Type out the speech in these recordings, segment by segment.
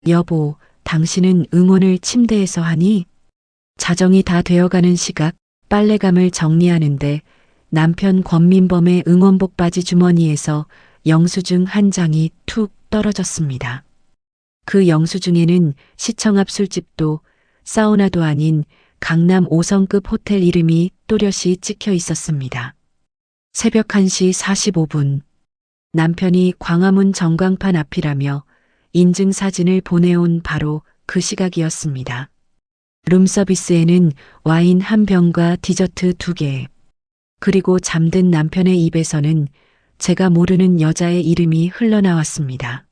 여보, 당신은 응원을 침대에서 하니? 자정이 다 되어가는 시각, 빨래감을 정리하는데 남편 권민범의 응원복 바지 주머니에서 영수증 한 장이 툭 떨어졌습니다. 그 영수증에는 시청 앞 술집도 사우나도 아닌 강남 5성급 호텔 이름이 또렷이 찍혀 있었습니다. 새벽 1시 45분. 남편이 광화문 전광판 앞이라며 인증 사진을 보내온 바로 그 시각이었습니다. 룸서비스에는 와인 한 병과 디저트 2개. 그리고 잠든 남편의 입에서는 제가 모르는 여자의 이름이 흘러나왔습니다.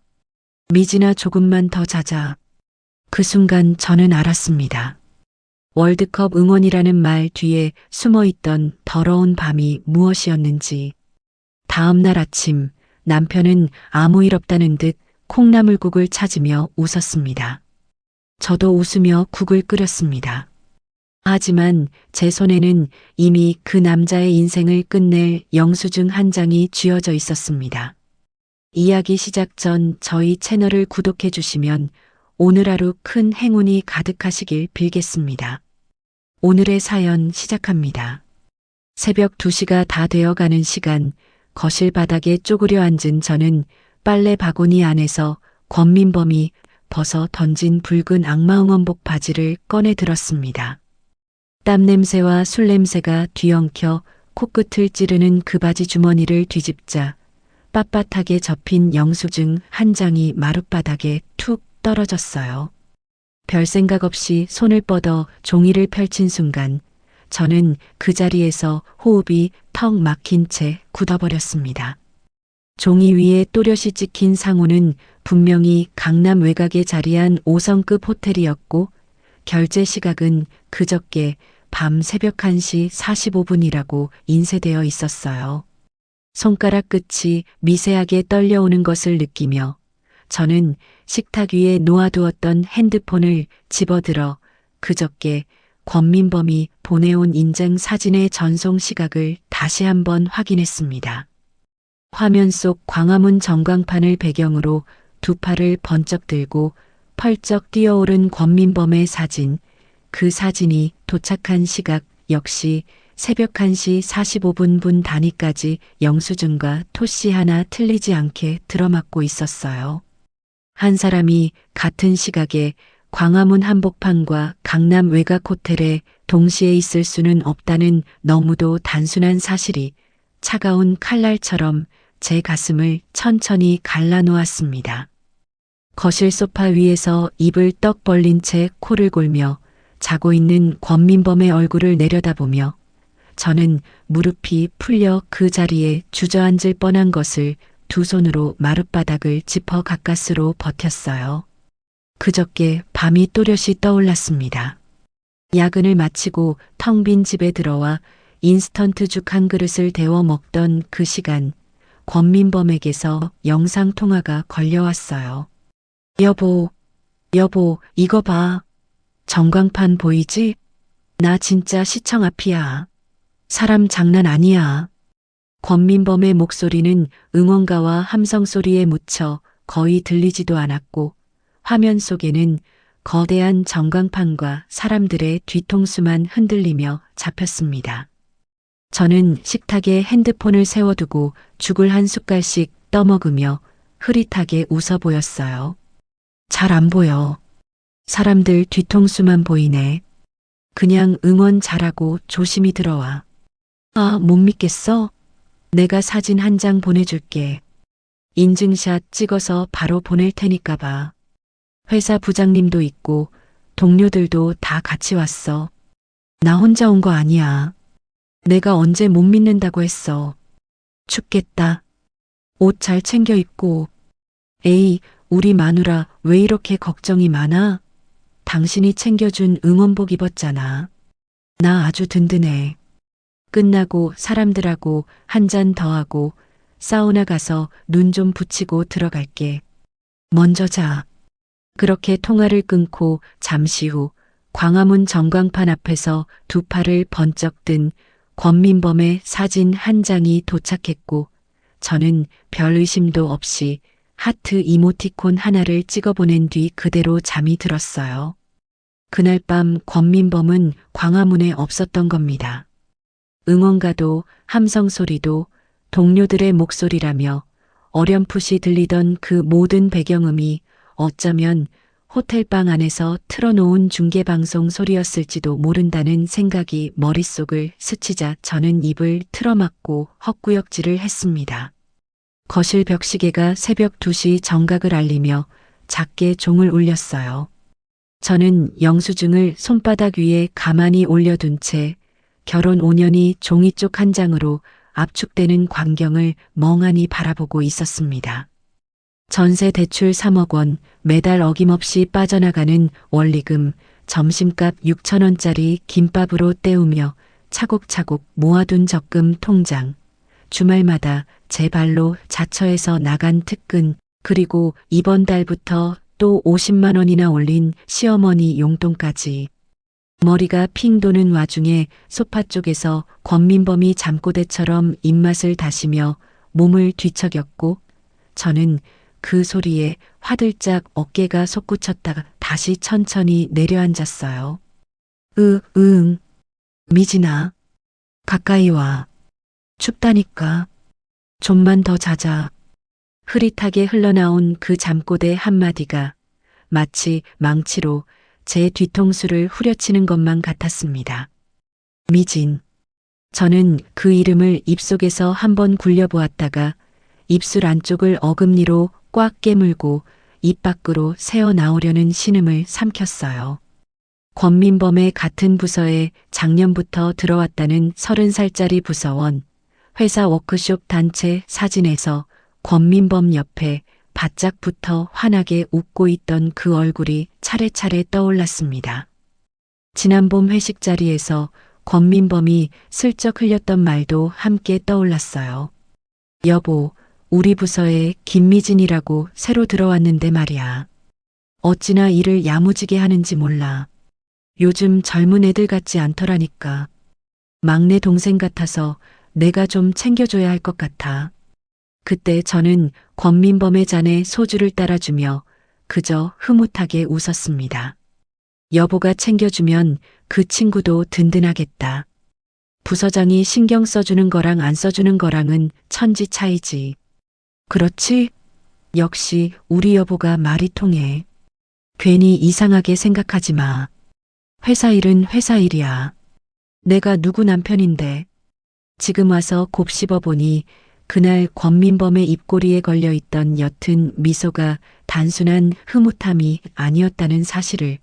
미진아, 조금만 더 자자. 그 순간 저는 알았습니다. 월드컵 응원이라는 말 뒤에 숨어있던 더러운 밤이 무엇이었는지. 다음 날 아침 남편은 아무 일 없다는 듯 콩나물국을 찾으며 웃었습니다. 저도 웃으며 국을 끓였습니다. 하지만 제 손에는 이미 그 남자의 인생을 끝낼 영수증 한 장이 쥐어져 있었습니다. 이야기 시작 전 저희 채널을 구독해 주시면 오늘 하루 큰 행운이 가득하시길 빌겠습니다. 오늘의 사연 시작합니다. 새벽 2시가 다 되어가는 시간, 거실 바닥에 쪼그려 앉은 저는 빨래 바구니 안에서 권민범이 벗어 던진 붉은 악마 응원복 바지를 꺼내 들었습니다. 땀 냄새와 술 냄새가 뒤엉켜 코끝을 찌르는 그 바지 주머니를 뒤집자 빳빳하게 접힌 영수증 한 장이 마룻바닥에 툭 떨어졌어요. 별 생각 없이 손을 뻗어 종이를 펼친 순간 저는 그 자리에서 호흡이 턱 막힌 채 굳어버렸습니다. 종이 위에 또렷이 찍힌 상호는 분명히 강남 외곽에 자리한 5성급 호텔이었고 결제 시각은 그저께 밤 새벽 1시 45분이라고 인쇄되어 있었어요. 손가락 끝이 미세하게 떨려오는 것을 느끼며 저는 식탁 위에 놓아두었던 핸드폰을 집어들어 그저께 권민범이 보내온 인증 사진의 전송 시각을 다시 한번 확인했습니다. 화면 속 광화문 전광판을 배경으로 두 팔을 번쩍 들고 펄쩍 뛰어오른 권민범의 사진, 그 사진이 도착한 시각 역시 새벽 1시 45분 분 단위까지 영수증과 토시 하나 틀리지 않게 들어맞고 있었어요. 한 사람이 같은 시각에 광화문 한복판과 강남 외곽 호텔에 동시에 있을 수는 없다는 너무도 단순한 사실이 차가운 칼날처럼 제 가슴을 천천히 갈라놓았습니다. 거실 소파 위에서 입을 떡 벌린 채 코를 골며 자고 있는 권민범의 얼굴을 내려다보며 저는 무릎이 풀려 그 자리에 주저앉을 뻔한 것을 두 손으로 마룻바닥을 짚어 가까스로 버텼어요. 그저께 밤이 또렷이 떠올랐습니다. 야근을 마치고 텅 빈 집에 들어와 인스턴트 죽 한 그릇을 데워 먹던 그 시간, 권민범에게서 영상통화가 걸려왔어요. 여보, 이거 봐. 전광판 보이지? 나 진짜 시청 앞이야. 사람 장난 아니야. 권민범의 목소리는 응원가와 함성 소리에 묻혀 거의 들리지도 않았고 화면 속에는 거대한 전광판과 사람들의 뒤통수만 흔들리며 잡혔습니다. 저는 식탁에 핸드폰을 세워두고 죽을 한 숟갈씩 떠먹으며 흐릿하게 웃어 보였어요. 잘 안 보여. 사람들 뒤통수만 보이네. 그냥 응원 잘하고 조심히 들어와. 아, 못 믿겠어? 내가 사진 한 장 보내줄게. 인증샷 찍어서 바로 보낼 테니까 봐. 회사 부장님도 있고 동료들도 다 같이 왔어. 나 혼자 온 거 아니야. 내가 언제 못 믿는다고 했어. 춥겠다. 옷 잘 챙겨 입고. 에이, 우리 마누라 왜 이렇게 걱정이 많아? 당신이 챙겨준 응원복 입었잖아. 나 아주 든든해. 끝나고 사람들하고 한 잔 더 하고 사우나 가서 눈 좀 붙이고 들어갈게. 먼저 자. 그렇게 통화를 끊고 잠시 후 광화문 전광판 앞에서 두 팔을 번쩍 든 권민범의 사진 한 장이 도착했고 저는 별 의심도 없이 하트 이모티콘 하나를 찍어보낸 뒤 그대로 잠이 들었어요. 그날 밤 권민범은 광화문에 없었던 겁니다. 응원가도 함성 소리도 동료들의 목소리라며 어렴풋이 들리던 그 모든 배경음이 어쩌면 호텔방 안에서 틀어놓은 중계방송 소리였을지도 모른다는 생각이 머릿속을 스치자 저는 입을 틀어막고 헛구역질을 했습니다. 거실 벽시계가 새벽 2시 정각을 알리며 작게 종을 울렸어요. 저는 영수증을 손바닥 위에 가만히 올려둔 채 결혼 5년이 종이쪽 한 장으로 압축되는 광경을 멍하니 바라보고 있었습니다. 전세 대출 3억 원, 매달 어김없이 빠져나가는 원리금, 점심값 6,000원짜리 김밥으로 때우며 차곡차곡 모아둔 적금 통장, 주말마다 제 발로 자처해서 나간 특근, 그리고 이번 달부터 또 50만 원이나 올린 시어머니 용돈까지. 머리가 핑 도는 와중에 소파 쪽에서 권민범이 잠꼬대처럼 입맛을 다시며 몸을 뒤척였고 저는 그 소리에 화들짝 어깨가 솟구쳤다가 다시 천천히 내려앉았어요. 응. 미진아. 가까이 와. 춥다니까. 좀만 더 자자. 흐릿하게 흘러나온 그 잠꼬대 한마디가 마치 망치로 제 뒤통수를 후려치는 것만 같았습니다. 미진. 저는 그 이름을 입속에서 한번 굴려보았다가 입술 안쪽을 어금니로 꽉 깨물고 입 밖으로 새어나오려는 신음을 삼켰어요. 권민범의 같은 부서에 작년부터 들어왔다는 30살짜리 부서원, 회사 워크숍 단체 사진에서 권민범 옆에 바짝 붙어 환하게 웃고 있던 그 얼굴이 차례차례 떠올랐습니다. 지난 봄 회식 자리에서 권민범이 슬쩍 흘렸던 말도 함께 떠올랐어요. 여보, 우리 부서에 김미진이라고 새로 들어왔는데 말이야. 어찌나 일을 야무지게 하는지 몰라. 요즘 젊은 애들 같지 않더라니까. 막내 동생 같아서 내가 좀 챙겨줘야 할 것 같아. 그때 저는 권민범의 잔에 소주를 따라주며 그저 흐뭇하게 웃었습니다. 여보가 챙겨주면 그 친구도 든든하겠다. 부서장이 신경 써주는 거랑 안 써주는 거랑은 천지 차이지. 그렇지? 역시 우리 여보가 말이 통해. 괜히 이상하게 생각하지 마. 회사 일은 회사 일이야. 내가 누구 남편인데. 지금 와서 곱씹어 보니 그날 권민범의 입꼬리에 걸려있던 옅은 미소가 단순한 흐뭇함이 아니었다는 사실을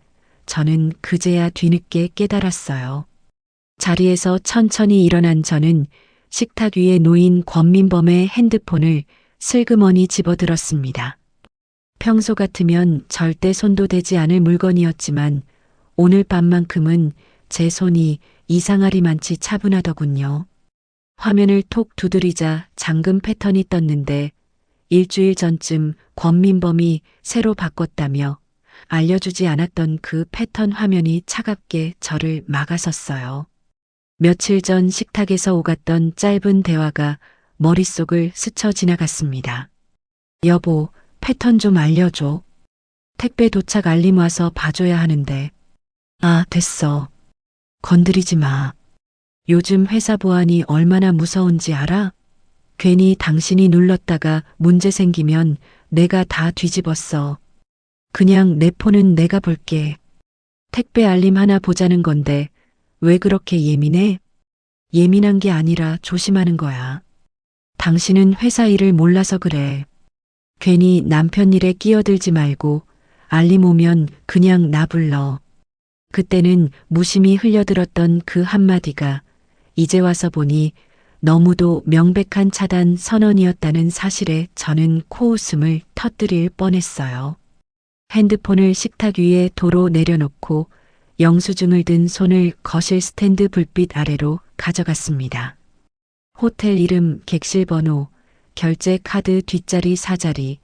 저는 그제야 뒤늦게 깨달았어요. 자리에서 천천히 일어난 저는 식탁 위에 놓인 권민범의 핸드폰을 슬그머니 집어들었습니다. 평소 같으면 절대 손도 대지 않을 물건이었지만 오늘 밤만큼은 제 손이 이상하리만치 차분하더군요. 화면을 톡 두드리자 잠금 패턴이 떴는데 일주일 전쯤 권민범이 새로 바꿨다며 알려주지 않았던 그 패턴 화면이 차갑게 저를 막아섰어요. 며칠 전 식탁에서 오갔던 짧은 대화가 머릿속을 스쳐 지나갔습니다. 여보, 패턴 좀 알려줘. 택배 도착 알림 와서 봐줘야 하는데. 아, 됐어. 건드리지 마. 요즘 회사 보안이 얼마나 무서운지 알아? 괜히 당신이 눌렀다가 문제 생기면 내가 다 뒤집었어. 그냥 내 폰은 내가 볼게. 택배 알림 하나 보자는 건데 왜 그렇게 예민해? 예민한 게 아니라 조심하는 거야. 당신은 회사 일을 몰라서 그래. 괜히 남편 일에 끼어들지 말고 알림 오면 그냥 나 불러. 그때는 무심히 흘려들었던 그 한마디가 이제 와서 보니 너무도 명백한 차단 선언이었다는 사실에 저는 코웃음을 터뜨릴 뻔했어요. 핸드폰을 식탁 위에 도로 내려놓고 영수증을 든 손을 거실 스탠드 불빛 아래로 가져갔습니다. 호텔 이름, 객실 번호, 결제 카드 뒷자리 4자리,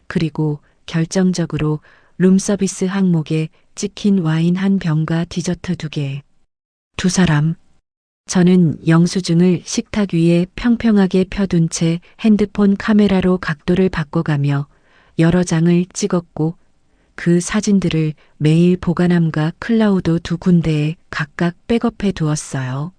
그리고 결정적으로 룸서비스 항목에 찍힌 와인 한 병과 디저트 2개. 두 사람. 저는 영수증을 식탁 위에 평평하게 펴둔 채 핸드폰 카메라로 각도를 바꿔가며 여러 장을 찍었고 그 사진들을 메일 보관함과 클라우드 두 군데에 각각 백업해 두었어요.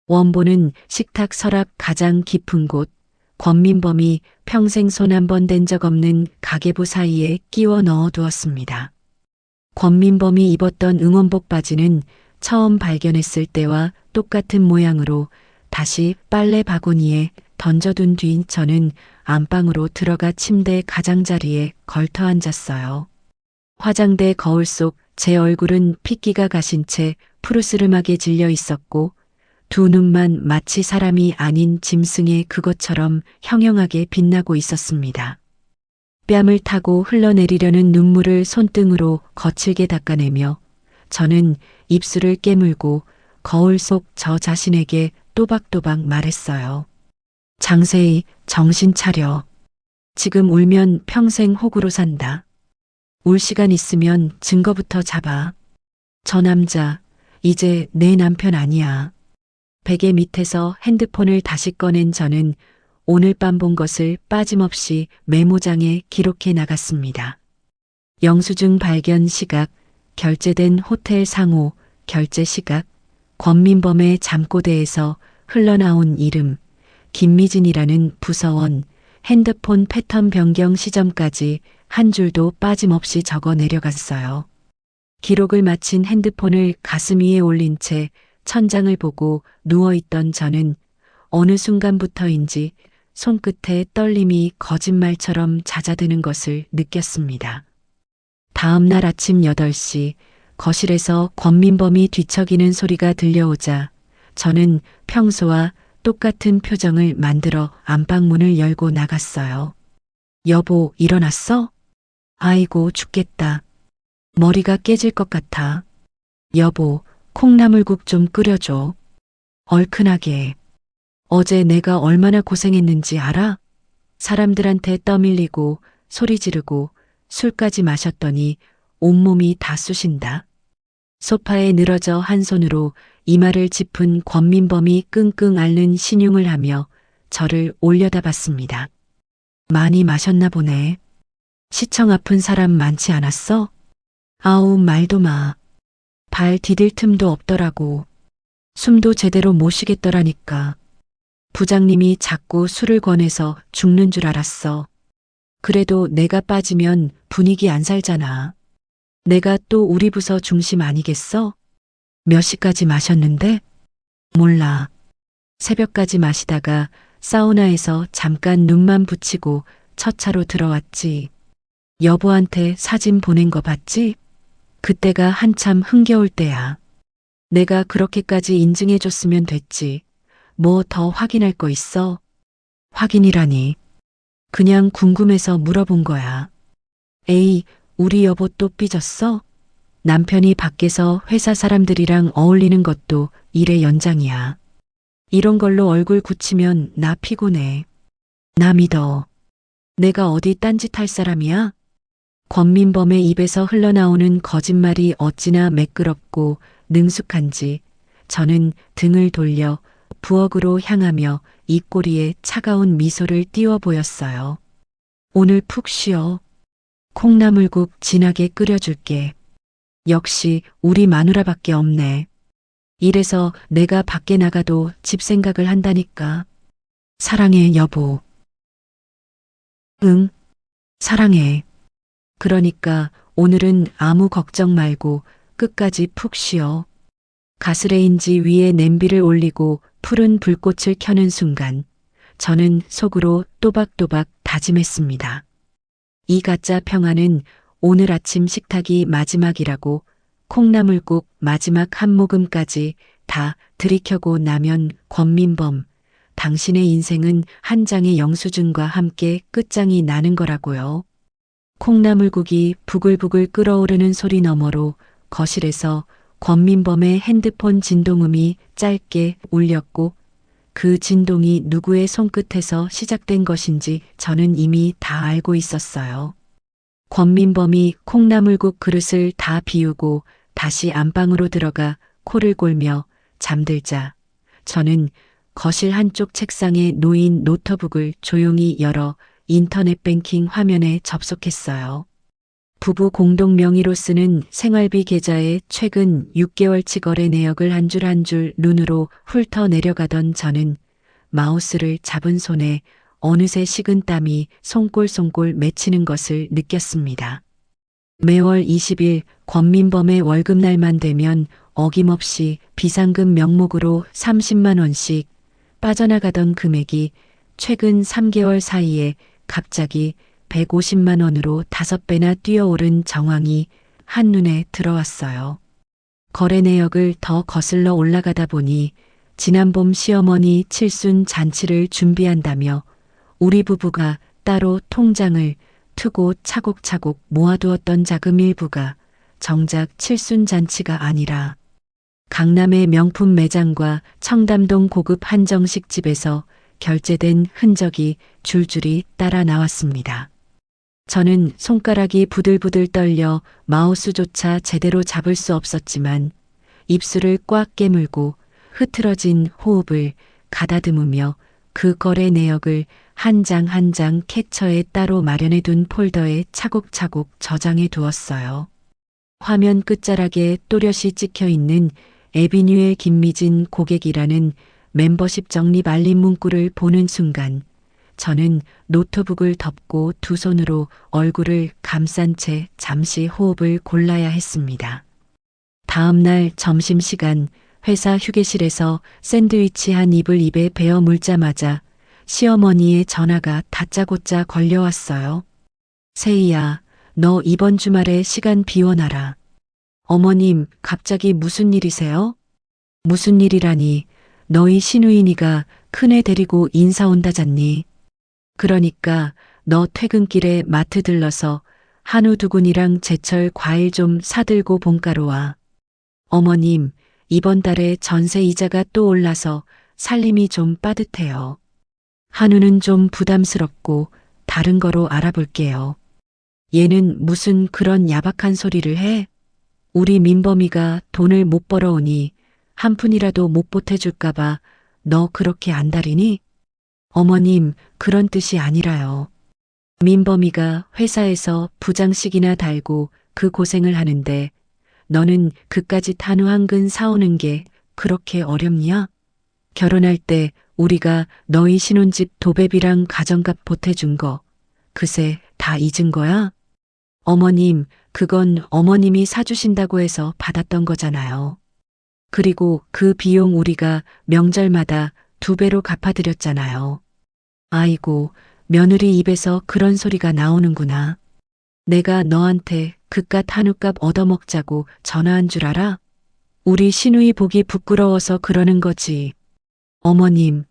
원본은 식탁 서랍 가장 깊은 곳, 권민범이 평생 손 한 번 댄 적 없는 가계부 사이에 끼워 넣어 두었습니다. 권민범이 입었던 응원복 바지는 처음 발견했을 때와 똑같은 모양으로 다시 빨래 바구니에 던져둔 뒤 저는 안방으로 들어가 침대 가장자리에 걸터 앉았어요. 화장대 거울 속 제 얼굴은 핏기가 가신 채 푸르스름하게 질려 있었고 두 눈만 마치 사람이 아닌 짐승의 그것처럼 형형하게 빛나고 있었습니다. 뺨을 타고 흘러내리려는 눈물을 손등으로 거칠게 닦아내며 저는 입술을 깨물고 거울 속 저 자신에게 또박또박 말했어요. 장세희, 정신 차려. 지금 울면 평생 호구로 산다. 울 시간 있으면 증거부터 잡아. 저 남자, 이제 내 남편 아니야. 베개 밑에서 핸드폰을 다시 꺼낸 저는 오늘 밤 본 것을 빠짐없이 메모장에 기록해 나갔습니다. 영수증 발견 시각, 결제된 호텔 상호, 결제 시각, 권민범의 잠꼬대에서 흘러나온 이름, 김미진이라는 부서원, 핸드폰 패턴 변경 시점까지 한 줄도 빠짐없이 적어 내려갔어요. 기록을 마친 핸드폰을 가슴 위에 올린 채 천장을 보고 누워있던 저는 어느 순간부터인지 손끝에 떨림이 거짓말처럼 잦아드는 것을 느꼈습니다. 다음 날 아침 8시 거실에서 권민범이 뒤척이는 소리가 들려오자 저는 평소와 똑같은 표정을 만들어 안방문을 열고 나갔어요. 여보, 일어났어? 아이고, 죽겠다. 머리가 깨질 것 같아. 여보, 콩나물국 좀 끓여줘. 얼큰하게. 어제 내가 얼마나 고생했는지 알아? 사람들한테 떠밀리고 소리 지르고 술까지 마셨더니 온몸이 다 쑤신다. 소파에 늘어져 한 손으로 이마를 짚은 권민범이 끙끙 앓는 신용을 하며 저를 올려다봤습니다. 많이 마셨나 보네. 시청 아픈 사람 많지 않았어? 아우, 말도 마. 발 디딜 틈도 없더라고. 숨도 제대로 못 쉬겠더라니까. 부장님이 자꾸 술을 권해서 죽는 줄 알았어. 그래도 내가 빠지면 분위기 안 살잖아. 내가 또 우리 부서 중심 아니겠어? 몇 시까지 마셨는데? 몰라. 새벽까지 마시다가 사우나에서 잠깐 눈만 붙이고 첫 차로 들어왔지. 여보한테 사진 보낸 거 봤지? 그때가 한참 흥겨울 때야. 내가 그렇게까지 인증해줬으면 됐지. 뭐 더 확인할 거 있어? 확인이라니. 그냥 궁금해서 물어본 거야. 에이, 우리 여보 또 삐졌어? 남편이 밖에서 회사 사람들이랑 어울리는 것도 일의 연장이야. 이런 걸로 얼굴 굳히면 나 피곤해. 나 믿어. 내가 어디 딴짓할 사람이야? 권민범의 입에서 흘러나오는 거짓말이 어찌나 매끄럽고 능숙한지 저는 등을 돌려 부엌으로 향하며 입꼬리에 차가운 미소를 띄워 보였어요. 오늘 푹 쉬어. 콩나물국 진하게 끓여줄게. 역시 우리 마누라밖에 없네. 이래서 내가 밖에 나가도 집 생각을 한다니까. 사랑해, 여보. 응, 사랑해. 그러니까 오늘은 아무 걱정 말고 끝까지 푹 쉬어. 가스레인지 위에 냄비를 올리고 푸른 불꽃을 켜는 순간 저는 속으로 또박또박 다짐했습니다. 이 가짜 평화는 오늘 아침 식탁이 마지막이라고 콩나물국 마지막 한 모금까지 다 들이켜고 나면 권민범, 당신의 인생은 한 장의 영수증과 함께 끝장이 나는 거라고요. 콩나물국이 부글부글 끓어오르는 소리 너머로 거실에서 권민범의 핸드폰 진동음이 짧게 울렸고 그 진동이 누구의 손끝에서 시작된 것인지 저는 이미 다 알고 있었어요. 권민범이 콩나물국 그릇을 다 비우고 다시 안방으로 들어가 코를 골며 잠들자 저는 거실 한쪽 책상에 놓인 노트북을 조용히 열어 인터넷 뱅킹 화면에 접속했어요. 부부 공동 명의로 쓰는 생활비 계좌에 최근 6개월치 거래 내역을 한 줄 한 줄 눈으로 훑어 내려가던 저는 마우스를 잡은 손에 어느새 식은 땀이 송골송골 맺히는 것을 느꼈습니다. 매월 20일 권민범의 월급날만 되면 어김없이 비상금 명목으로 30만 원씩 빠져나가던 금액이 최근 3개월 사이에 갑자기 150만 원으로 5배나 뛰어오른 정황이 한눈에 들어왔어요. 거래 내역을 더 거슬러 올라가다 보니 지난 봄 시어머니 칠순 잔치를 준비한다며 우리 부부가 따로 통장을 트고 차곡차곡 모아두었던 자금 일부가 정작 칠순 잔치가 아니라 강남의 명품 매장과 청담동 고급 한정식 집에서 결제된 흔적이 줄줄이 따라 나왔습니다. 저는 손가락이 부들부들 떨려 마우스조차 제대로 잡을 수 없었지만 입술을 꽉 깨물고 흐트러진 호흡을 가다듬으며 그 거래 내역을 한 장 한 장 캡처에 따로 마련해 둔 폴더에 차곡차곡 저장해 두었어요. 화면 끝자락에 또렷이 찍혀 있는 에비뉴의 김미진 고객이라는 멤버십 적립 알림 문구를 보는 순간 저는 노트북을 덮고 두 손으로 얼굴을 감싼 채 잠시 호흡을 골라야 했습니다. 다음 날 점심시간 회사 휴게실에서 샌드위치 한 입을 입에 베어 물자마자 시어머니의 전화가 다짜고짜 걸려왔어요. 세희야, 너 이번 주말에 시간 비워놔라. 어머님, 갑자기 무슨 일이세요? 무슨 일이라니, 너희 시누이니가 큰애 데리고 인사 온다잖니. 그러니까 너 퇴근길에 마트 들러서 한우 두근이랑 제철 과일 좀 사들고 본가로 와. 어머님, 이번 달에 전세 이자가 또 올라서 살림이 좀 빠듯해요. 한우는 좀 부담스럽고 다른 거로 알아볼게요. 얘는 무슨 그런 야박한 소리를 해? 우리 민범이가 돈을 못 벌어오니 한 푼이라도 못 보태줄까봐 너 그렇게 안달이니? 어머님, 그런 뜻이 아니라요. 민범이가 회사에서 부장식이나 달고 그 고생을 하는데 너는 그까짓 한우 한 근 사오는 게 그렇게 어렵냐? 결혼할 때 우리가 너희 신혼집 도배비랑 가정값 보태준 거 그새 다 잊은 거야? 어머님, 그건 어머님이 사주신다고 해서 받았던 거잖아요. 그리고 그 비용 우리가 명절마다 2배로 갚아드렸잖아요. 아이고, 며느리 입에서 그런 소리가 나오는구나. 내가 너한테 그깟 한우값 얻어먹자고 전화한 줄 알아? 우리 시누이 보기 부끄러워서 그러는 거지. 어머님,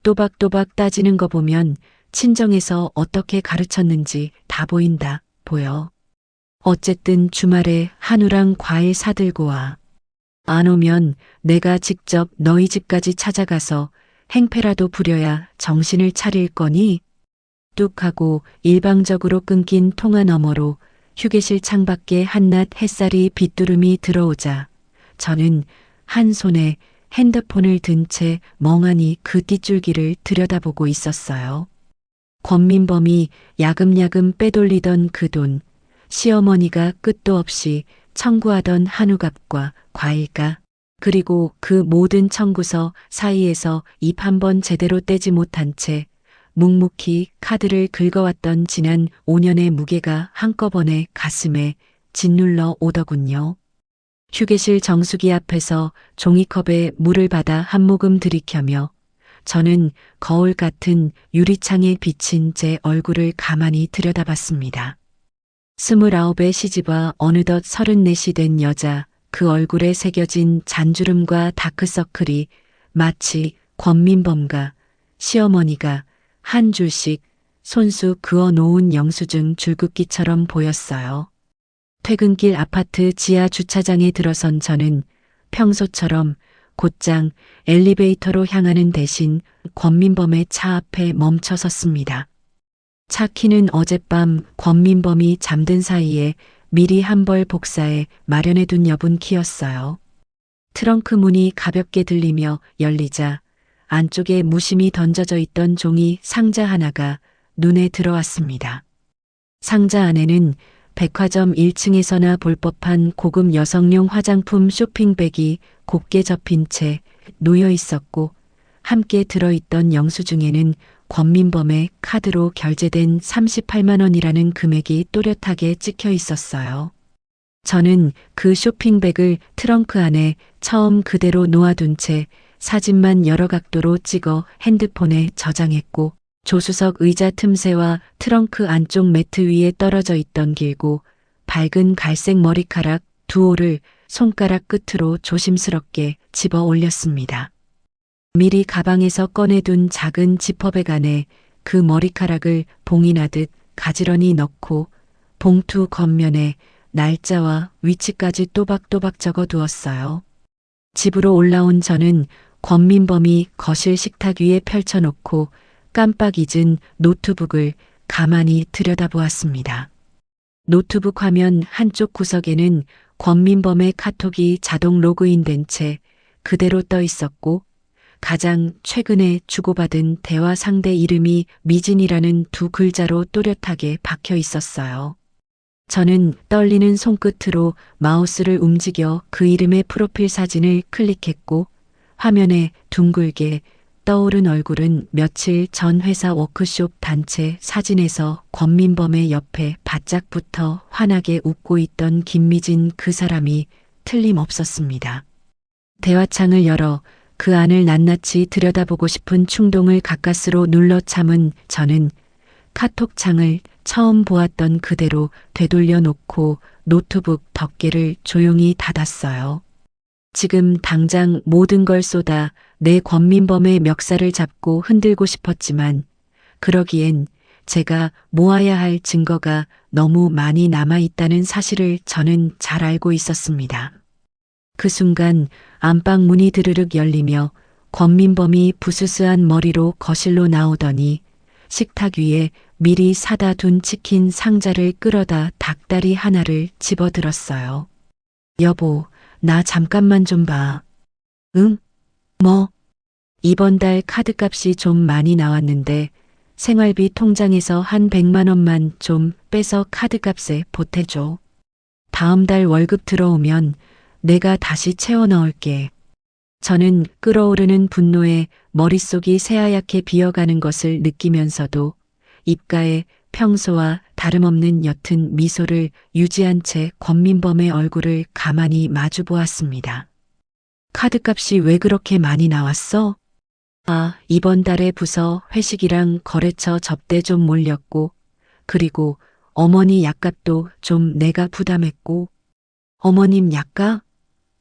또박또박 따지는 거 보면 친정에서 어떻게 가르쳤는지 다 보인다, 보여. 어쨌든 주말에 한우랑 과일 사들고 와. 안 오면 내가 직접 너희 집까지 찾아가서 행패라도 부려야 정신을 차릴 거니? 뚝 하고 일방적으로 끊긴 통화 너머로 휴게실 창밖에 한낮 햇살이 빗두름이 들어오자 저는 한 손에 핸드폰을 든 채 멍하니 그 뒷줄기를 들여다보고 있었어요. 권민범이 야금야금 빼돌리던 그 돈, 시어머니가 끝도 없이 청구하던 한우값과 과일가, 그리고 그 모든 청구서 사이에서 입 한 번 제대로 떼지 못한 채 묵묵히 카드를 긁어왔던 지난 5년의 무게가 한꺼번에 가슴에 짓눌러 오더군요. 휴게실 정수기 앞에서 종이컵에 물을 받아 한 모금 들이켜며 저는 거울 같은 유리창에 비친 제 얼굴을 가만히 들여다봤습니다. 29의 시집와 어느덧 34이 된 여자, 그 얼굴에 새겨진 잔주름과 다크서클이 마치 권민범과 시어머니가 한 줄씩 손수 그어 놓은 영수증 줄긋기처럼 보였어요. 퇴근길 아파트 지하 주차장에 들어선 저는 평소처럼 곧장 엘리베이터로 향하는 대신 권민범의 차 앞에 멈춰 섰습니다. 차 키는 어젯밤 권민범이 잠든 사이에 미리 한 벌 복사해 마련해둔 여분 키였어요. 트렁크 문이 가볍게 들리며 열리자 안쪽에 무심히 던져져 있던 종이 상자 하나가 눈에 들어왔습니다. 상자 안에는 백화점 1층에서나 볼 법한 고급 여성용 화장품 쇼핑백이 곱게 접힌 채 놓여 있었고, 함께 들어있던 영수증에는 권민범의 카드로 결제된 38만 원이라는 금액이 또렷하게 찍혀 있었어요. 저는 그 쇼핑백을 트렁크 안에 처음 그대로 놓아둔 채 사진만 여러 각도로 찍어 핸드폰에 저장했고, 조수석 의자 틈새와 트렁크 안쪽 매트 위에 떨어져 있던 길고 밝은 갈색 머리카락 2올을 손가락 끝으로 조심스럽게 집어 올렸습니다. 미리 가방에서 꺼내둔 작은 지퍼백 안에 그 머리카락을 봉인하듯 가지런히 넣고 봉투 겉면에 날짜와 위치까지 또박또박 적어두었어요. 집으로 올라온 저는 권민범이 거실 식탁 위에 펼쳐놓고 깜빡 잊은 노트북을 가만히 들여다보았습니다. 노트북 화면 한쪽 구석에는 권민범의 카톡이 자동 로그인된 채 그대로 떠 있었고, 가장 최근에 주고받은 대화 상대 이름이 미진이라는 2글자로 또렷하게 박혀 있었어요. 저는 떨리는 손끝으로 마우스를 움직여 그 이름의 프로필 사진을 클릭했고, 화면에 둥글게 떠오른 얼굴은 며칠 전 회사 워크숍 단체 사진에서 권민범의 옆에 바짝 붙어 환하게 웃고 있던 김미진 그 사람이 틀림없었습니다. 대화창을 열어 그 안을 낱낱이 들여다보고 싶은 충동을 가까스로 눌러 참은 저는 카톡창을 처음 보았던 그대로 되돌려 놓고 노트북 덮개를 조용히 닫았어요. 지금 당장 모든 걸 쏟아 내 권민범의 멱살을 잡고 흔들고 싶었지만, 그러기엔 제가 모아야 할 증거가 너무 많이 남아있다는 사실을 저는 잘 알고 있었습니다. 그 순간 안방 문이 드르륵 열리며 권민범이 부스스한 머리로 거실로 나오더니 식탁 위에 미리 사다 둔 치킨 상자를 끌어다 닭다리 하나를 집어들었어요. 여보, 나 잠깐만 좀 봐. 응? 뭐? 이번 달 카드값이 좀 많이 나왔는데 생활비 통장에서 한 100만 원만 좀 빼서 카드값에 보태줘. 다음 달 월급 들어오면 내가 다시 채워 넣을게. 저는 끓어오르는 분노에 머릿속이 새하얗게 비어가는 것을 느끼면서도 입가에 평소와 다름없는 옅은 미소를 유지한 채 권민범의 얼굴을 가만히 마주 보았습니다. 카드값이 왜 그렇게 많이 나왔어? 아, 이번 달에 부서 회식이랑 거래처 접대 좀 몰렸고, 그리고 어머니 약값도 좀 내가 부담했고. 어머님 약값?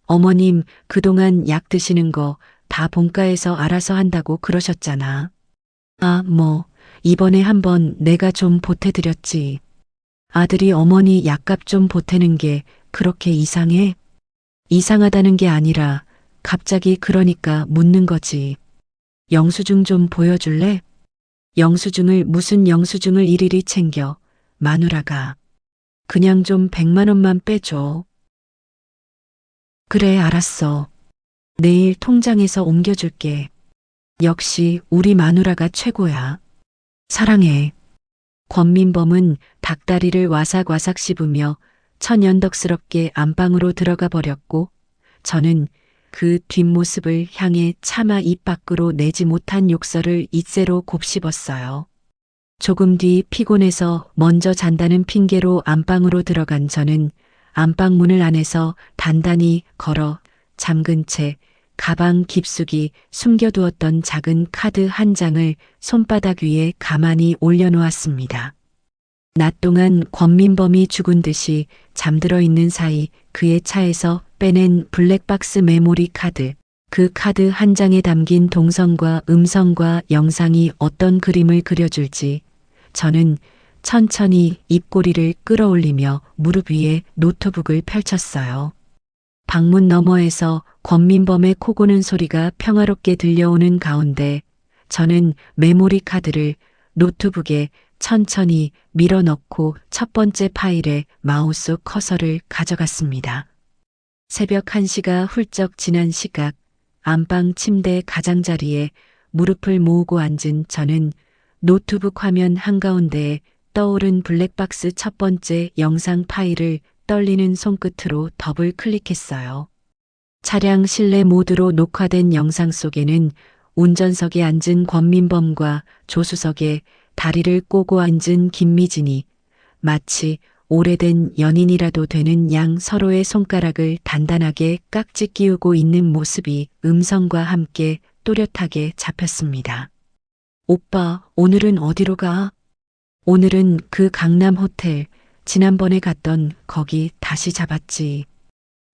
어머님 그동안 약 드시는 거 다 본가에서 알아서 한다고 그러셨잖아. 아, 뭐 이번에 한번 내가 좀 보태드렸지. 아들이 어머니 약값 좀 보태는 게 그렇게 이상해? 이상하다는 게 아니라 갑자기 그러니까 묻는 거지. 영수증 좀 보여줄래? 영수증을 무슨 영수증을 일일이 챙겨. 마누라가. 그냥 좀 100만 원만 빼줘. 그래, 알았어. 내일 통장에서 옮겨줄게. 역시 우리 마누라가 최고야. 사랑해. 권민범은 닭다리를 와삭와삭 씹으며 천연덕스럽게 안방으로 들어가 버렸고, 저는 그 뒷모습을 향해 차마 입 밖으로 내지 못한 욕설을 잇새로 곱씹었어요. 조금 뒤 피곤해서 먼저 잔다는 핑계로 안방으로 들어간 저는 안방 문을 안에서 단단히 걸어 잠근 채 가방 깊숙이 숨겨두었던 작은 카드 한 장을 손바닥 위에 가만히 올려놓았습니다. 낮 동안 권민범이 죽은 듯이 잠들어 있는 사이 그의 차에서 빼낸 블랙박스 메모리 카드, 그 카드 한 장에 담긴 동선과 음성과 영상이 어떤 그림을 그려줄지 저는 천천히 입꼬리를 끌어올리며 무릎 위에 노트북을 펼쳤어요. 방문 너머에서 권민범의 코 고는 소리가 평화롭게 들려오는 가운데 저는 메모리 카드를 노트북에 천천히 밀어넣고 첫 번째 파일에 마우스 커서를 가져갔습니다. 새벽 1시가 훌쩍 지난 시각, 안방 침대 가장자리에 무릎을 모으고 앉은 저는 노트북 화면 한가운데에 떠오른 블랙박스 첫 번째 영상 파일을 떨리는 손끝으로 더블 클릭했어요. 차량 실내 모드로 녹화된 영상 속에는 운전석에 앉은 권민범과 조수석에 다리를 꼬고 앉은 김미진이 마치 오래된 연인이라도 되는 양 서로의 손가락을 단단하게 깍지 끼우고 있는 모습이 음성과 함께 또렷하게 잡혔습니다. 오빠, 오늘은 어디로 가? 오늘은 그 강남 호텔, 지난번에 갔던 거기 다시 잡았지.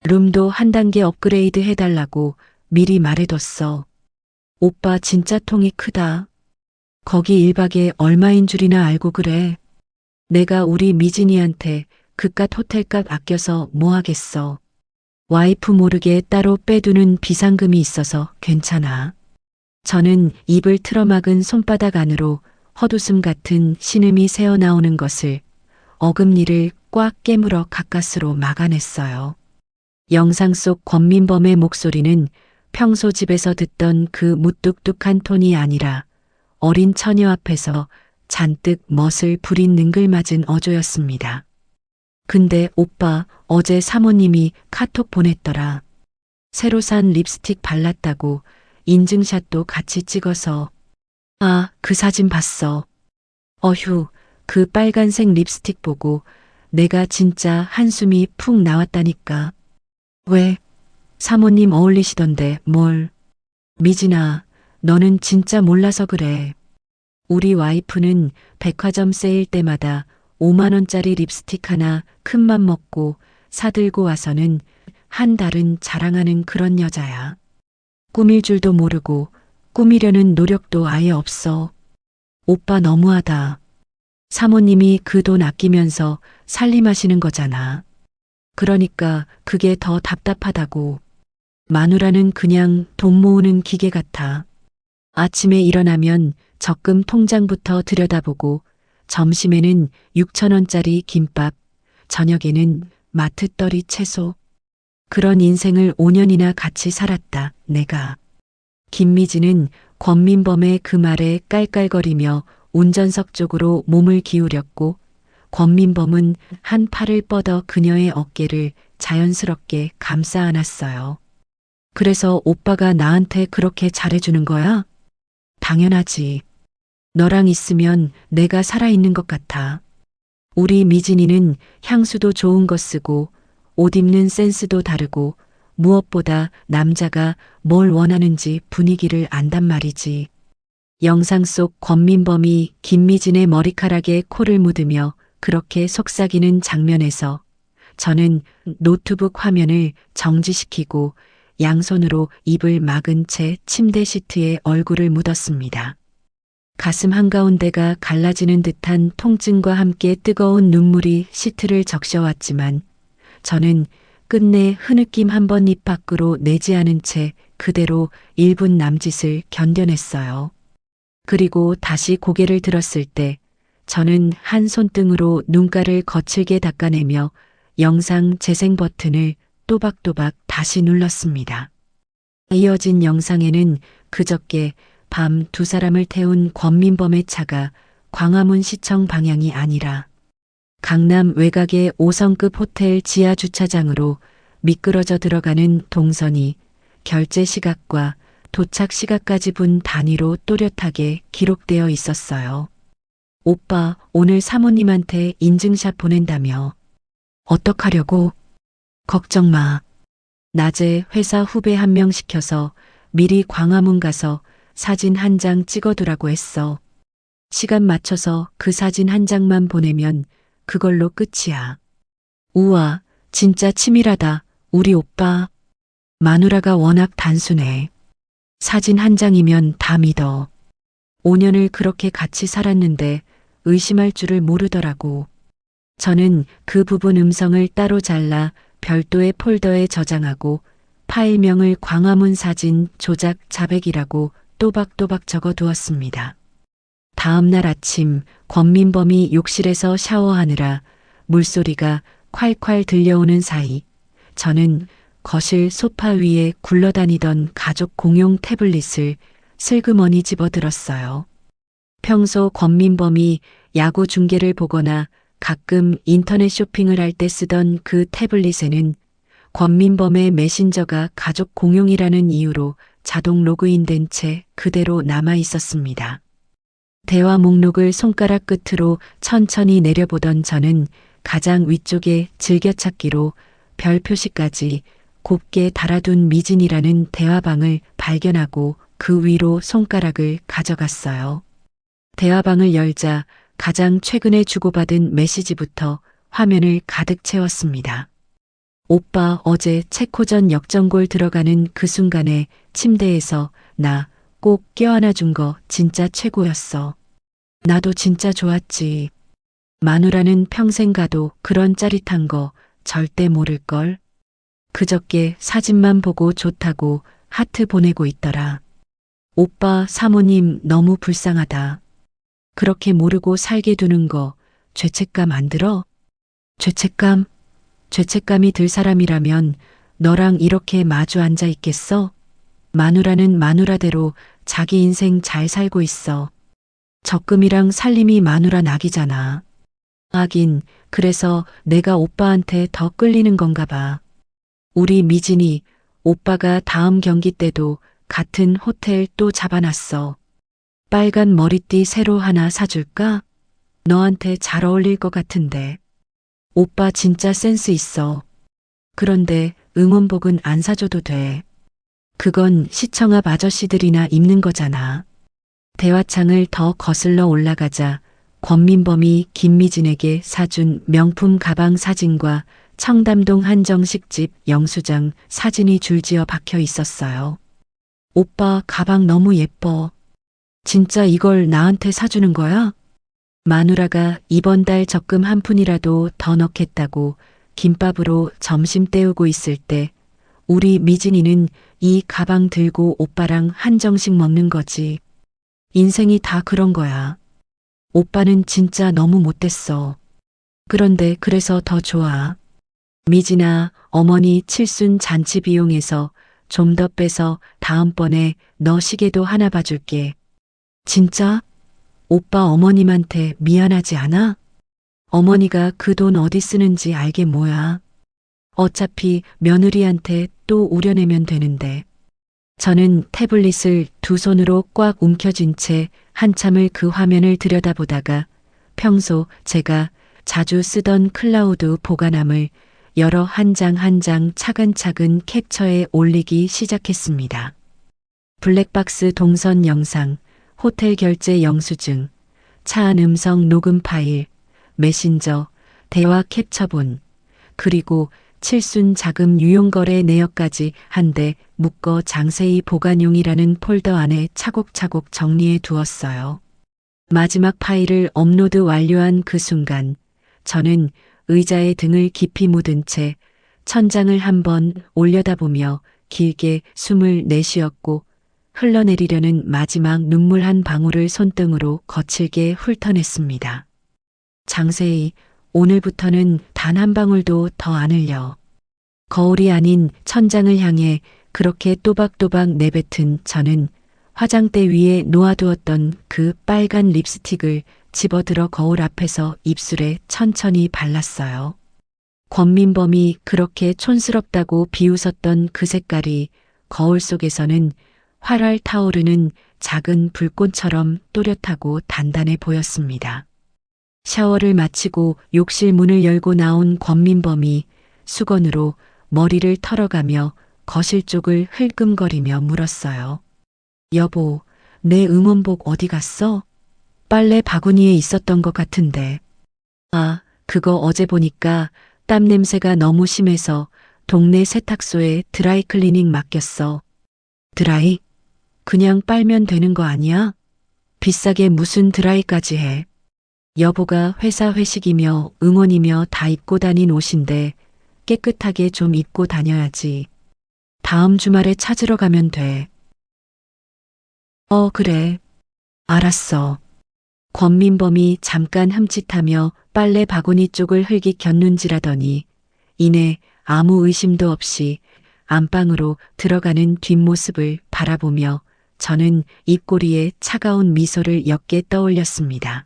룸도 한 단계 업그레이드 해달라고 미리 말해뒀어. 오빠 진짜 통이 크다. 거기 1박에 얼마인 줄이나 알고 그래. 내가 우리 미진이한테 그깟 호텔값 아껴서 뭐 하겠어. 와이프 모르게 따로 빼두는 비상금이 있어서 괜찮아. 저는 입을 틀어막은 손바닥 안으로 헛웃음 같은 신음이 새어나오는 것을 어금니를 꽉 깨물어 가까스로 막아냈어요. 영상 속 권민범의 목소리는 평소 집에서 듣던 그 무뚝뚝한 톤이 아니라 어린 처녀 앞에서 잔뜩 멋을 부린 능글맞은 어조였습니다. 근데 오빠, 어제 사모님이 카톡 보냈더라. 새로 산 립스틱 발랐다고 인증샷도 같이 찍어서. 아, 그 사진 봤어. 어휴, 그 빨간색 립스틱 보고 내가 진짜 한숨이 푹 나왔다니까. 왜? 사모님 어울리시던데 뭘. 미진아, 너는 진짜 몰라서 그래. 우리 와이프는 백화점 세일 때마다 5만 원짜리 립스틱 하나 큰맘 먹고 사들고 와서는 한 달은 자랑하는 그런 여자야. 꾸밀 줄도 모르고 꾸미려는 노력도 아예 없어. 오빠 너무하다. 사모님이 그 돈 아끼면서 살림하시는 거잖아. 그러니까 그게 더 답답하다고. 마누라는 그냥 돈 모으는 기계 같아. 아침에 일어나면 적금 통장부터 들여다보고 점심에는 6천 원짜리 김밥, 저녁에는 마트떨이 채소. 그런 인생을 5년이나 같이 살았다, 내가. 김미진은 권민범의 그 말에 깔깔거리며 운전석 쪽으로 몸을 기울였고 권민범은 한 팔을 뻗어 그녀의 어깨를 자연스럽게 감싸 안았어요. 그래서 오빠가 나한테 그렇게 잘해주는 거야? 당연하지. 너랑 있으면 내가 살아있는 것 같아. 우리 미진이는 향수도 좋은 거 쓰고 옷 입는 센스도 다르고 무엇보다 남자가 뭘 원하는지 분위기를 안단 말이지. 영상 속 권민범이 김미진의 머리카락에 코를 묻으며 그렇게 속삭이는 장면에서 저는 노트북 화면을 정지시키고 양손으로 입을 막은 채 침대 시트에 얼굴을 묻었습니다. 가슴 한가운데가 갈라지는 듯한 통증과 함께 뜨거운 눈물이 시트를 적셔왔지만 저는 끝내 흐느낌 한 번 입 밖으로 내지 않은 채 그대로 1분 남짓을 견뎌냈어요. 그리고 다시 고개를 들었을 때 저는 한 손등으로 눈가를 거칠게 닦아내며 영상 재생 버튼을 또박또박 다시 눌렀습니다. 이어진 영상에는 그저께 밤 두 사람을 태운 권민범의 차가 광화문 시청 방향이 아니라 강남 외곽의 5성급 호텔 지하 주차장으로 미끄러져 들어가는 동선이 결제 시각과 도착 시각까지 분 단위로 또렷하게 기록되어 있었어요. 오빠, 오늘 사모님한테 인증샷 보낸다며. 어떡하려고? 걱정 마. 낮에 회사 후배 한 명 시켜서 미리 광화문 가서 사진 한 장 찍어두라고 했어. 시간 맞춰서 그 사진 한 장만 보내면 그걸로 끝이야. 우와, 진짜 치밀하다. 우리 오빠. 마누라가 워낙 단순해. 사진 한 장이면 다 믿어. 5년을 그렇게 같이 살았는데 의심할 줄을 모르더라고. 저는 그 부분 음성을 따로 잘라 별도의 폴더에 저장하고 파일명을 광화문 사진 조작 자백이라고 또박또박 적어두었습니다. 다음 날 아침 권민범이 욕실에서 샤워하느라 물소리가 콸콸 들려오는 사이 저는 거실 소파 위에 굴러다니던 가족 공용 태블릿을 슬그머니 집어들었어요. 평소 권민범이 야구 중계를 보거나 가끔 인터넷 쇼핑을 할 때 쓰던 그 태블릿에는 권민범의 메신저가 가족 공용이라는 이유로 자동 로그인된 채 그대로 남아 있었습니다. 대화 목록을 손가락 끝으로 천천히 내려보던 저는 가장 위쪽에 즐겨찾기로 별 표시까지 곱게 달아둔 미진이라는 대화방을 발견하고 그 위로 손가락을 가져갔어요. 대화방을 열자 가장 최근에 주고받은 메시지부터 화면을 가득 채웠습니다. 오빠 어제 체코전 역전골 들어가는 그 순간에 침대에서 나 꼭 껴안아 준 거 진짜 최고였어. 나도 진짜 좋았지. 마누라는 평생 가도 그런 짜릿한 거 절대 모를걸. 그저께 사진만 보고 좋다고 하트 보내고 있더라. 오빠 사모님 너무 불쌍하다. 그렇게 모르고 살게 두는 거 죄책감 안 들어? 죄책감? 죄책감이 들 사람이라면 너랑 이렇게 마주 앉아 있겠어? 마누라는 마누라대로 자기 인생 잘 살고 있어. 적금이랑 살림이 마누라 낙이잖아. 하긴 그래서 내가 오빠한테 더 끌리는 건가 봐. 우리 미진이 오빠가 다음 경기 때도 같은 호텔 또 잡아놨어. 빨간 머리띠 새로 하나 사줄까? 너한테 잘 어울릴 것 같은데. 오빠 진짜 센스 있어. 그런데 응원복은 안 사줘도 돼. 그건 시청 앞 아저씨들이나 입는 거잖아. 대화창을 더 거슬러 올라가자 권민범이 김미진에게 사준 명품 가방 사진과 청담동 한정식집 영수장 사진이 줄지어 박혀 있었어요. 오빠 가방 너무 예뻐. 진짜 이걸 나한테 사주는 거야? 마누라가 이번 달 적금 한 푼이라도 더 넣겠다고 김밥으로 점심 때우고 있을 때 우리 미진이는 이 가방 들고 오빠랑 한정식 먹는 거지. 인생이 다 그런 거야. 오빠는 진짜 너무 못됐어. 그런데 그래서 더 좋아. 미진아, 어머니 칠순 잔치 비용에서 좀 더 빼서 다음번에 너 시계도 하나 봐줄게. 진짜? 오빠 어머님한테 미안하지 않아? 어머니가 그 돈 어디 쓰는지 알게 뭐야. 어차피 며느리한테 또 우려내면 되는데. 저는 태블릿을 두 손으로 꽉 움켜쥔 채 한참을 그 화면을 들여다보다가 평소 제가 자주 쓰던 클라우드 보관함을 열어 한 장 한 장 차근차근 캡처해 올리기 시작했습니다. 블랙박스 동선 영상, 호텔 결제 영수증, 차 안 음성 녹음 파일, 메신저, 대화 캡처본, 그리고 칠순 자금 유용거래 내역까지 한데 묶어 장세히 보관용이라는 폴더 안에 차곡차곡 정리해 두었어요. 마지막 파일을 업로드 완료한 그 순간 저는 의자에 등을 깊이 묻은 채 천장을 한번 올려다보며 길게 숨을 내쉬었고 흘러내리려는 마지막 눈물 한 방울을 손등으로 거칠게 훑어냈습니다. 장세희, 오늘부터는 단 한 방울도 더 안 흘려. 거울이 아닌 천장을 향해 그렇게 또박또박 내뱉은 저는 화장대 위에 놓아두었던 그 빨간 립스틱을 집어들어 거울 앞에서 입술에 천천히 발랐어요. 권민범이 그렇게 촌스럽다고 비웃었던 그 색깔이 거울 속에서는 활활 타오르는 작은 불꽃처럼 또렷하고 단단해 보였습니다. 샤워를 마치고 욕실 문을 열고 나온 권민범이 수건으로 머리를 털어가며 거실 쪽을 흘끔거리며 물었어요. 여보, 내 응원복 어디 갔어? 빨래 바구니에 있었던 것 같은데. 아, 그거 어제 보니까 땀 냄새가 너무 심해서 동네 세탁소에 드라이클리닝 맡겼어. 드라이? 그냥 빨면 되는 거 아니야? 비싸게 무슨 드라이까지 해. 여보가 회사 회식이며 응원이며 다 입고 다닌 옷인데 깨끗하게 좀 입고 다녀야지. 다음 주말에 찾으러 가면 돼. 그래. 알았어. 권민범이 잠깐 흠칫하며 빨래 바구니 쪽을 흘깃 곁눈질하더니 이내 아무 의심도 없이 안방으로 들어가는 뒷모습을 바라보며 저는 입꼬리에 차가운 미소를 옅게 떠올렸습니다.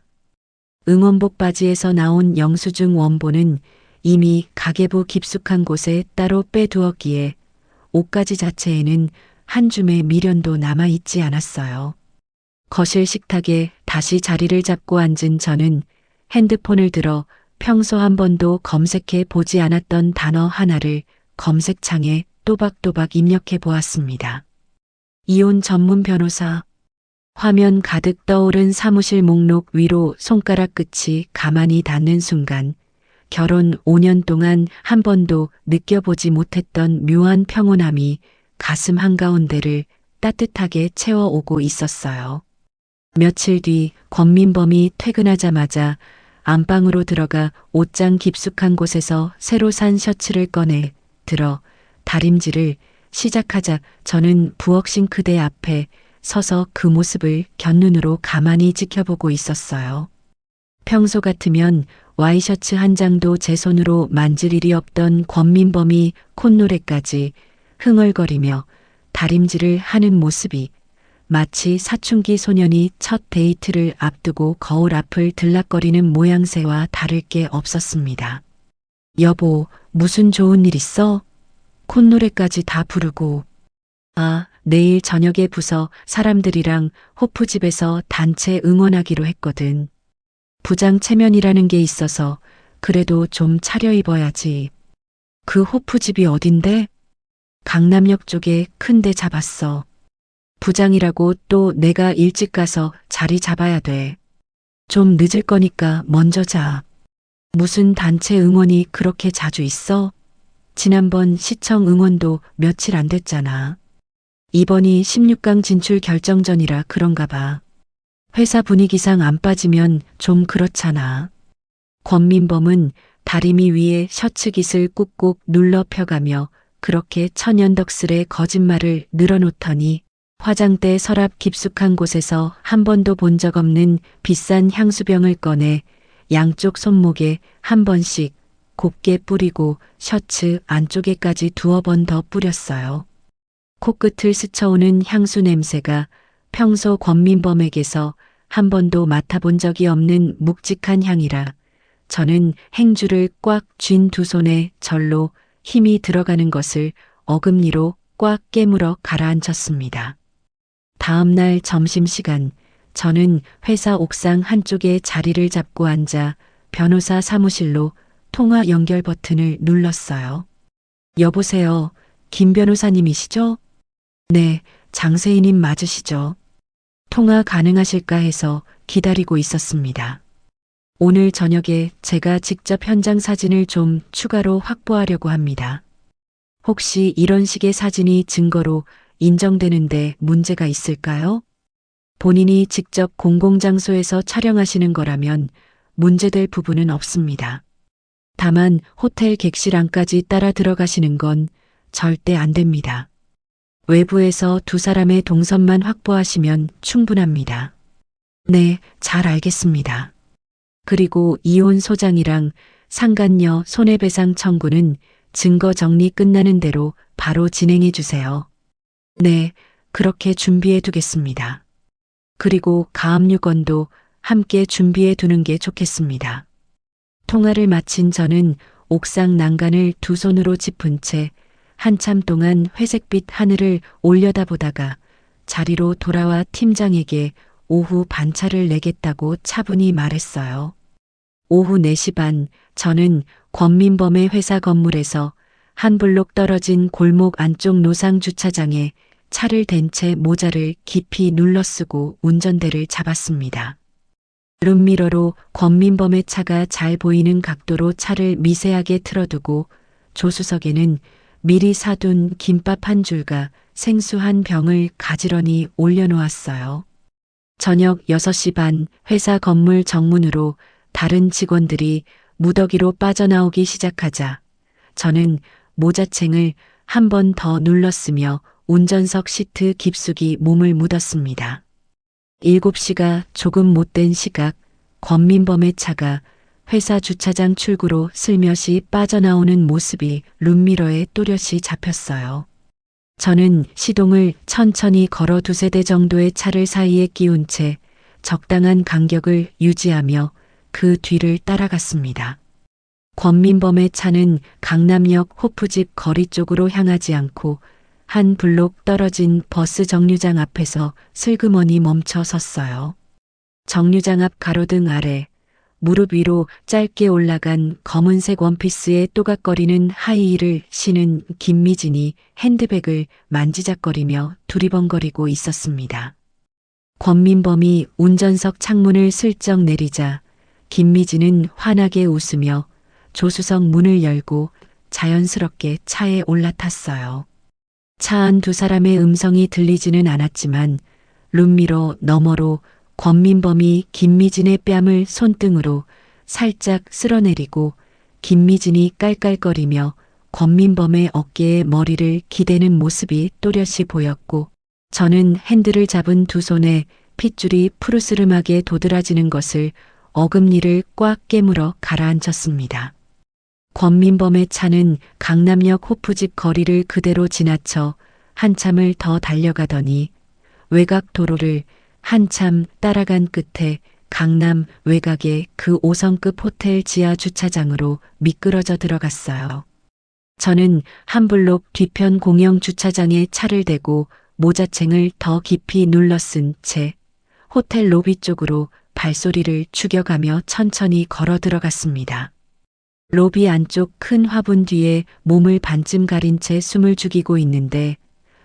응원복 바지에서 나온 영수증 원본은 이미 가계부 깊숙한 곳에 따로 빼두었기에 옷가지 자체에는 한 줌의 미련도 남아있지 않았어요. 거실 식탁에 다시 자리를 잡고 앉은 저는 핸드폰을 들어 평소 한 번도 검색해 보지 않았던 단어 하나를 검색창에 또박또박 입력해 보았습니다. 이혼 전문 변호사. 화면 가득 떠오른 사무실 목록 위로 손가락 끝이 가만히 닿는 순간 결혼 5년 동안 한 번도 느껴보지 못했던 묘한 평온함이 가슴 한가운데를 따뜻하게 채워오고 있었어요. 며칠 뒤 권민범이 퇴근하자마자 안방으로 들어가 옷장 깊숙한 곳에서 새로 산 셔츠를 꺼내 들어 다림질을 시작하자 저는 부엌 싱크대 앞에 서서 그 모습을 곁눈으로 가만히 지켜보고 있었어요. 평소 같으면 와이셔츠 한 장도 제 손으로 만질 일이 없던 권민범이 콧노래까지 흥얼거리며 다림질을 하는 모습이 마치 사춘기 소년이 첫 데이트를 앞두고 거울 앞을 들락거리는 모양새와 다를 게 없었습니다. 여보, 무슨 좋은 일 있어? 콧노래까지 다 부르고. 아, 내일 저녁에 부서 사람들이랑 호프집에서 단체 응원하기로 했거든. 부장 체면이라는 게 있어서 그래도 좀 차려입어야지. 그 호프집이 어딘데? 강남역 쪽에 큰 데 잡았어. 부장이라고 또 내가 일찍 가서 자리 잡아야 돼. 좀 늦을 거니까 먼저 자. 무슨 단체 응원이 그렇게 자주 있어? 지난번 시청 응원도 며칠 안 됐잖아. 이번이 16강 진출 결정전이라 그런가 봐. 회사 분위기상 안 빠지면 좀 그렇잖아. 권민범은 다리미 위에 셔츠 깃을 꾹꾹 눌러 펴가며 그렇게 천연덕스레 거짓말을 늘어놓더니 화장대 서랍 깊숙한 곳에서 한 번도 본 적 없는 비싼 향수병을 꺼내 양쪽 손목에 한 번씩 곱게 뿌리고 셔츠 안쪽에까지 2번 더 뿌렸어요. 코끝을 스쳐오는 향수 냄새가 평소 권민범에게서 한 번도 맡아본 적이 없는 묵직한 향이라 저는 행주를 꽉 쥔 두 손에 절로 힘이 들어가는 것을 어금니로 꽉 깨물어 가라앉혔습니다. 다음 날 점심시간 저는 회사 옥상 한쪽에 자리를 잡고 앉아 변호사 사무실로 통화 연결 버튼을 눌렀어요. 여보세요, 김 변호사님이시죠? 네, 장세희님 맞으시죠? 통화 가능하실까 해서 기다리고 있었습니다. 오늘 저녁에 제가 직접 현장 사진을 좀 추가로 확보하려고 합니다. 혹시 이런 식의 사진이 증거로 인정되는데 문제가 있을까요? 본인이 직접 공공장소에서 촬영하시는 거라면 문제될 부분은 없습니다. 다만 호텔 객실 안까지 따라 들어가시는 건 절대 안 됩니다. 외부에서 두 사람의 동선만 확보하시면 충분합니다. 네, 잘 알겠습니다. 그리고 이혼 소장이랑 상간녀 손해배상 청구는 증거 정리 끝나는 대로 바로 진행해 주세요. 네, 그렇게 준비해 두겠습니다. 그리고 가압류건도 함께 준비해 두는 게 좋겠습니다. 통화를 마친 저는 옥상 난간을 두 손으로 짚은 채 한참 동안 회색빛 하늘을 올려다보다가 자리로 돌아와 팀장에게 오후 반차를 내겠다고 차분히 말했어요. 오후 4시 반 저는 권민범의 회사 건물에서 한 블록 떨어진 골목 안쪽 노상 주차장에 차를 댄 채 모자를 깊이 눌러쓰고 운전대를 잡았습니다. 룸미러로 권민범의 차가 잘 보이는 각도로 차를 미세하게 틀어두고 조수석에는 미리 사둔 김밥 한 줄과 생수 한 병을 가지런히 올려놓았어요. 저녁 6시 반 회사 건물 정문으로 다른 직원들이 무더기로 빠져나오기 시작하자 저는 모자챙을 한 번 더 눌렀으며 운전석 시트 깊숙이 몸을 묻었습니다. 7시가 조금 못된 시각 권민범의 차가 회사 주차장 출구로 슬며시 빠져나오는 모습이 룸미러에 또렷이 잡혔어요. 저는 시동을 천천히 걸어 두세 대 정도의 차를 사이에 끼운 채 적당한 간격을 유지하며 그 뒤를 따라갔습니다. 권민범의 차는 강남역 호프집 거리 쪽으로 향하지 않고 한 블록 떨어진 버스 정류장 앞에서 슬그머니 멈춰 섰어요. 정류장 앞 가로등 아래 무릎 위로 짧게 올라간 검은색 원피스에 또각거리는 하이힐을 신은 김미진이 핸드백을 만지작거리며 두리번거리고 있었습니다. 권민범이 운전석 창문을 슬쩍 내리자 김미진은 환하게 웃으며 조수석 문을 열고 자연스럽게 차에 올라탔어요. 차 안 두 사람의 음성이 들리지는 않았지만 룸미러 너머로 권민범이 김미진의 뺨을 손등으로 살짝 쓸어내리고 김미진이 깔깔거리며 권민범의 어깨에 머리를 기대는 모습이 또렷이 보였고 저는 핸들을 잡은 두 손에 핏줄이 푸르스름하게 도드라지는 것을 어금니를 꽉 깨물어 가라앉혔습니다. 권민범의 차는 강남역 호프집 거리를 그대로 지나쳐 한참을 더 달려가더니 외곽 도로를 한참 따라간 끝에 강남 외곽의 그 5성급 호텔 지하 주차장으로 미끄러져 들어갔어요. 저는 한 블록 뒤편 공영 주차장에 차를 대고 모자챙을 더 깊이 눌러 쓴 채 호텔 로비 쪽으로 발소리를 죽여가며 천천히 걸어 들어갔습니다. 로비 안쪽 큰 화분 뒤에 몸을 반쯤 가린 채 숨을 죽이고 있는데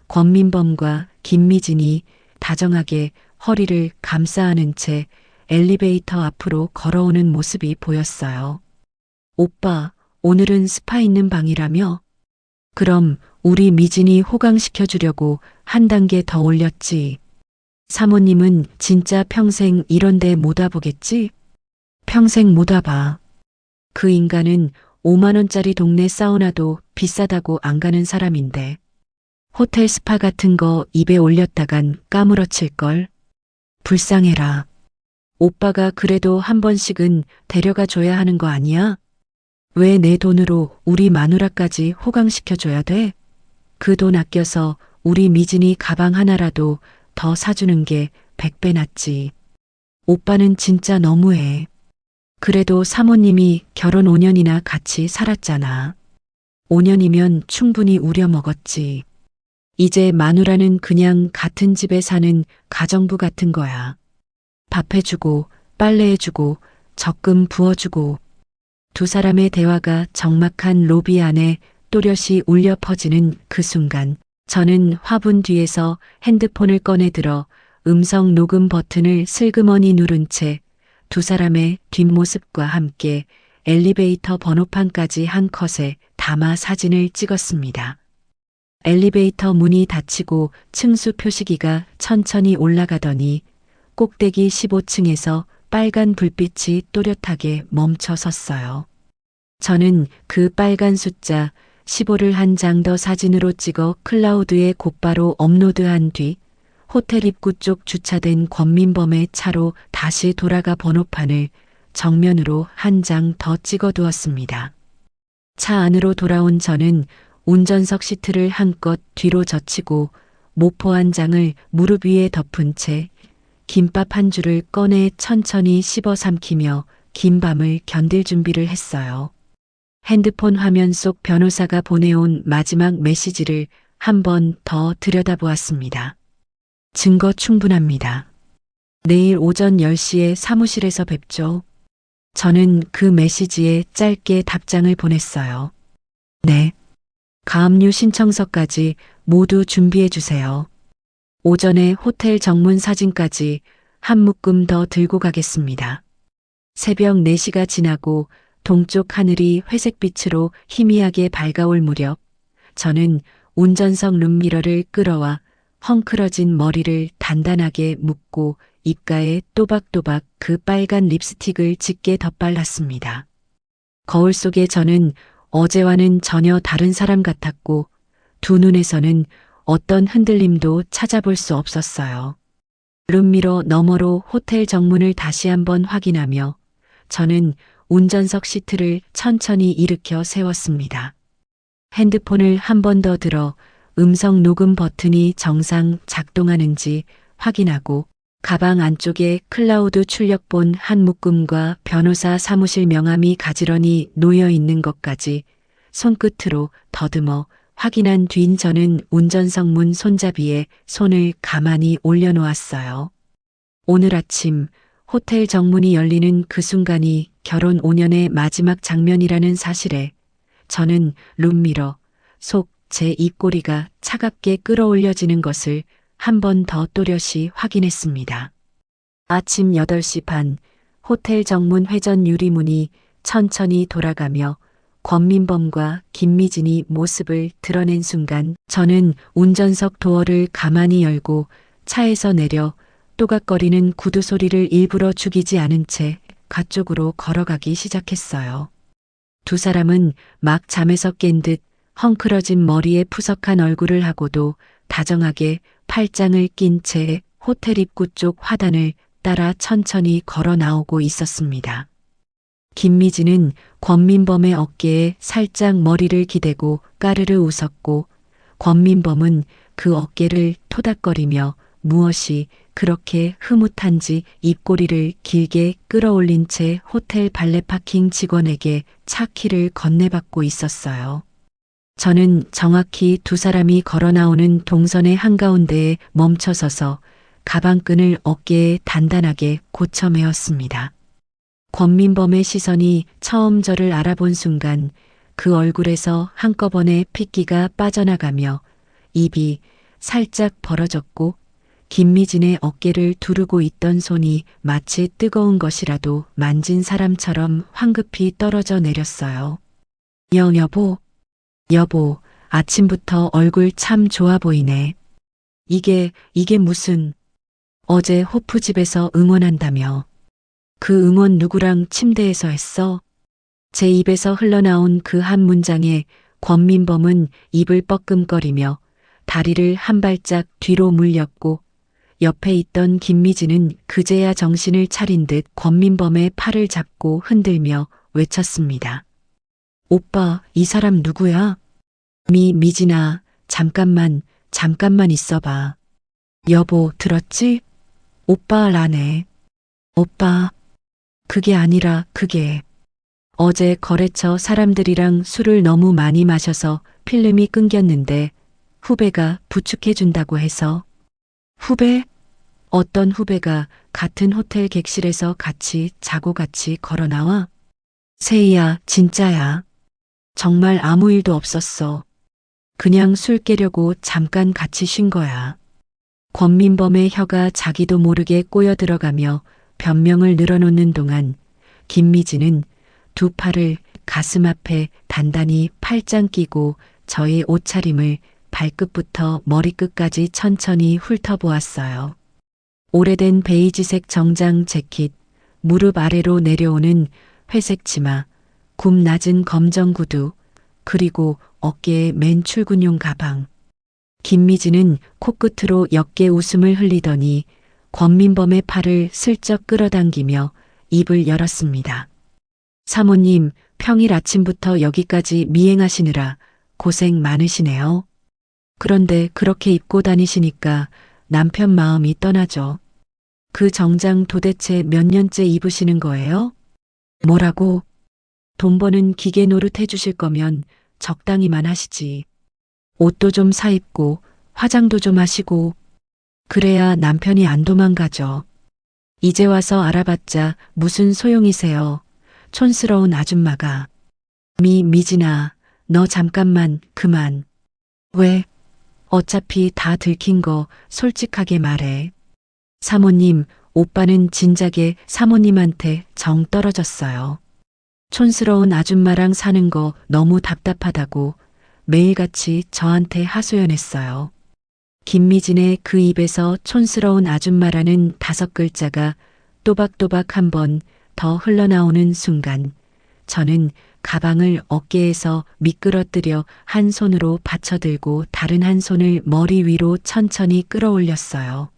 권민범과 김미진이 다정하게 허리를 감싸 안은 채 엘리베이터 앞으로 걸어오는 모습이 보였어요. 오빠, 오늘은 스파 있는 방이라며? 그럼 우리 미진이 호강시켜 주려고 한 단계 더 올렸지. 사모님은 진짜 평생 이런 데 못 와보겠지? 평생 못 와봐. 그 인간은 5만 원짜리 동네 사우나도 비싸다고 안 가는 사람인데 호텔 스파 같은 거 입에 올렸다간 까무러칠걸. 불쌍해라. 오빠가 그래도 한 번씩은 데려가 줘야 하는 거 아니야? 왜 내 돈으로 우리 마누라까지 호강시켜줘야 돼? 그 돈 아껴서 우리 미진이 가방 하나라도 더 사주는 게 100배 낫지. 오빠는 진짜 너무해. 그래도 사모님이 결혼 5년이나 같이 살았잖아. 5년이면 충분히 우려먹었지. 이제 마누라는 그냥 같은 집에 사는 가정부 같은 거야. 밥 해주고 빨래해주고 적금 부어주고. 두 사람의 대화가 적막한 로비 안에 또렷이 울려 퍼지는 그 순간 저는 화분 뒤에서 핸드폰을 꺼내 들어 음성 녹음 버튼을 슬그머니 누른 채 두 사람의 뒷모습과 함께 엘리베이터 번호판까지 한 컷에 담아 사진을 찍었습니다. 엘리베이터 문이 닫히고 층수 표시기가 천천히 올라가더니 꼭대기 15층에서 빨간 불빛이 또렷하게 멈춰 섰어요. 저는 그 빨간 숫자 15를 한 장 더 사진으로 찍어 클라우드에 곧바로 업로드한 뒤 호텔 입구 쪽 주차된 권민범의 차로 다시 돌아가 번호판을 정면으로 한 장 더 찍어 두었습니다. 차 안으로 돌아온 저는 운전석 시트를 한껏 뒤로 젖히고 모포 한 장을 무릎 위에 덮은 채 김밥 한 줄을 꺼내 천천히 씹어 삼키며 긴 밤을 견딜 준비를 했어요. 핸드폰 화면 속 변호사가 보내온 마지막 메시지를 한 번 더 들여다보았습니다. 증거 충분합니다. 내일 오전 10시에 사무실에서 뵙죠. 저는 그 메시지에 짧게 답장을 보냈어요. 네. 가압류 신청서까지 모두 준비해 주세요. 오전에 호텔 정문 사진까지 한 묶음 더 들고 가겠습니다. 새벽 4시가 지나고 동쪽 하늘이 회색빛으로 희미하게 밝아올 무렵 저는 운전석 룸미러를 끌어와 헝클어진 머리를 단단하게 묶고 입가에 또박또박 그 빨간 립스틱을 짙게 덧발랐습니다. 거울 속에 저는 어제와는 전혀 다른 사람 같았고 두 눈에서는 어떤 흔들림도 찾아볼 수 없었어요. 룸미러 너머로 호텔 정문을 다시 한번 확인하며 저는 운전석 시트를 천천히 일으켜 세웠습니다. 핸드폰을 한 번 더 들어 음성 녹음 버튼이 정상 작동하는지 확인하고 가방 안쪽에 클라우드 출력본 한 묶음과 변호사 사무실 명함이 가지런히 놓여 있는 것까지 손끝으로 더듬어 확인한 뒤인 저는 운전석 문 손잡이에 손을 가만히 올려놓았어요. 오늘 아침 호텔 정문이 열리는 그 순간이 결혼 5년의 마지막 장면이라는 사실에 저는 룸미러 속 제 입꼬리가 차갑게 끌어올려지는 것을 한 번 더 또렷이 확인했습니다. 아침 8시 반 호텔 정문 회전 유리문이 천천히 돌아가며 권민범과 김미진이 모습을 드러낸 순간 저는 운전석 도어를 가만히 열고 차에서 내려 또각거리는 구두 소리를 일부러 죽이지 않은 채 가쪽으로 걸어가기 시작했어요. 두 사람은 막 잠에서 깬 듯 헝클어진 머리에 푸석한 얼굴을 하고도 다정하게 팔짱을 낀 채 호텔 입구 쪽 화단을 따라 천천히 걸어 나오고 있었습니다. 김미진은 권민범의 어깨에 살짝 머리를 기대고 까르르 웃었고 권민범은 그 어깨를 토닥거리며 무엇이 그렇게 흐뭇한지 입꼬리를 길게 끌어올린 채 호텔 발레 파킹 직원에게 차 키를 건네받고 있었어요. 저는 정확히 두 사람이 걸어 나오는 동선의 한가운데에 멈춰서서 가방끈을 어깨에 단단하게 고쳐 메었습니다. 권민범의 시선이 처음 저를 알아본 순간 그 얼굴에서 한꺼번에 핏기가 빠져나가며 입이 살짝 벌어졌고 김미진의 어깨를 두르고 있던 손이 마치 뜨거운 것이라도 만진 사람처럼 황급히 떨어져 내렸어요. 여보, 아침부터 얼굴 참 좋아 보이네. 이게 무슨, 어제 호프 집에서 응원한다며. 그 응원 누구랑 침대에서 했어? 제 입에서 흘러나온 그 한 문장에 권민범은 입을 뻐끔거리며 다리를 한 발짝 뒤로 물렸고 옆에 있던 김미진은 그제야 정신을 차린 듯 권민범의 팔을 잡고 흔들며 외쳤습니다. 오빠, 이 사람 누구야? 미진아, 잠깐만 있어봐. 여보, 들었지? 오빠라네. 오빠, 그게 아니라 그게. 어제 거래처 사람들이랑 술을 너무 많이 마셔서 필름이 끊겼는데 후배가 부축해준다고 해서. 후배? 어떤 후배가 같은 호텔 객실에서 같이 자고 같이 걸어 나와? 세희야, 진짜야. 정말 아무 일도 없었어. 그냥 술 깨려고 잠깐 같이 쉰 거야. 권민범의 혀가 자기도 모르게 꼬여 들어가며 변명을 늘어놓는 동안 김미진은 두 팔을 가슴 앞에 단단히 팔짱 끼고 저의 옷차림을 발끝부터 머리끝까지 천천히 훑어보았어요. 오래된 베이지색 정장 재킷, 무릎 아래로 내려오는 회색 치마, 굽 낮은 검정 구두, 그리고 어깨에 맨 출근용 가방. 김미진은 코끝으로 역게 웃음을 흘리더니 권민범의 팔을 슬쩍 끌어당기며 입을 열었습니다. 사모님, 평일 아침부터 여기까지 미행하시느라 고생 많으시네요. 그런데 그렇게 입고 다니시니까 남편 마음이 떠나죠. 그 정장 도대체 몇 년째 입으시는 거예요? 뭐라고? 돈 버는 기계 노릇 해주실 거면 적당히만 하시지. 옷도 좀 사입고 화장도 좀 하시고 그래야 남편이 안 도망가죠. 이제 와서 알아봤자 무슨 소용이세요. 촌스러운 아줌마가. 미진아, 너 잠깐만 그만. 왜? 어차피 다 들킨 거 솔직하게 말해. 사모님, 오빠는 진작에 사모님한테 정 떨어졌어요. 촌스러운 아줌마랑 사는 거 너무 답답하다고 매일같이 저한테 하소연했어요. 김미진의 그 입에서 촌스러운 아줌마라는 5글자가 또박또박 한 번 더 흘러나오는 순간 저는 가방을 어깨에서 미끄러뜨려 한 손으로 받쳐들고 다른 한 손을 머리 위로 천천히 끌어올렸어요.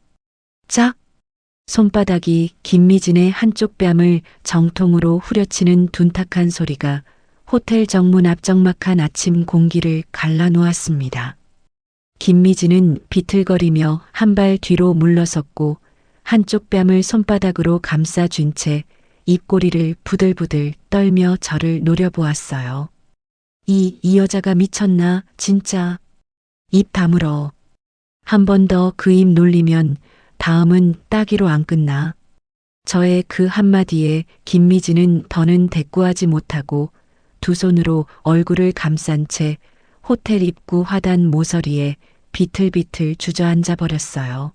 짝! 손바닥이 김미진의 한쪽 뺨을 정통으로 후려치는 둔탁한 소리가 호텔 정문 앞 적막한 아침 공기를 갈라놓았습니다. 김미진은 비틀거리며 한 발 뒤로 물러섰고 한쪽 뺨을 손바닥으로 감싸쥔 채 입꼬리를 부들부들 떨며 저를 노려보았어요. 이 여자가 미쳤나, 진짜. 입 다물어. 한 번 더 그 입 놀리면 다음은 따기로 안 끝나. 저의 그 한마디에 김미진은 더는 대꾸하지 못하고 두 손으로 얼굴을 감싼 채 호텔 입구 화단 모서리에 비틀비틀 주저앉아 버렸어요.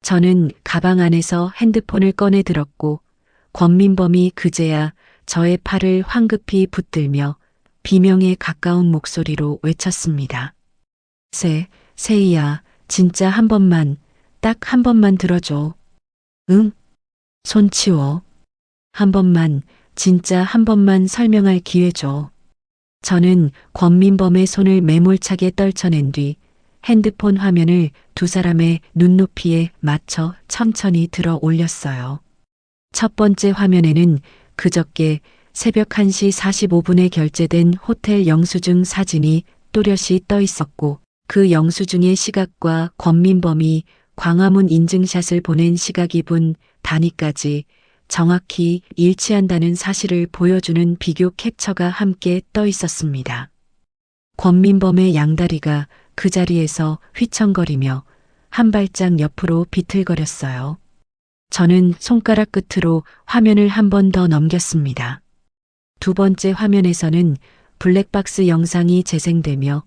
저는 가방 안에서 핸드폰을 꺼내 들었고 권민범이 그제야 저의 팔을 황급히 붙들며 비명에 가까운 목소리로 외쳤습니다. 세희야, 진짜 한 번만, 딱 한 번만 들어줘. 응? 손 치워. 한 번만, 진짜 한 번만 설명할 기회 줘. 저는 권민범의 손을 매몰차게 떨쳐낸 뒤 핸드폰 화면을 두 사람의 눈높이에 맞춰 천천히 들어 올렸어요. 첫 번째 화면에는 그저께 새벽 1시 45분에 결제된 호텔 영수증 사진이 또렷이 떠 있었고 그 영수증의 시각과 권민범이 광화문 인증샷을 보낸 시각이 분 단위까지 정확히 일치한다는 사실을 보여주는 비교 캡처가 함께 떠 있었습니다. 권민범의 양다리가 그 자리에서 휘청거리며 한 발짝 옆으로 비틀거렸어요. 저는 손가락 끝으로 화면을 한 번 더 넘겼습니다. 두 번째 화면에서는 블랙박스 영상이 재생되며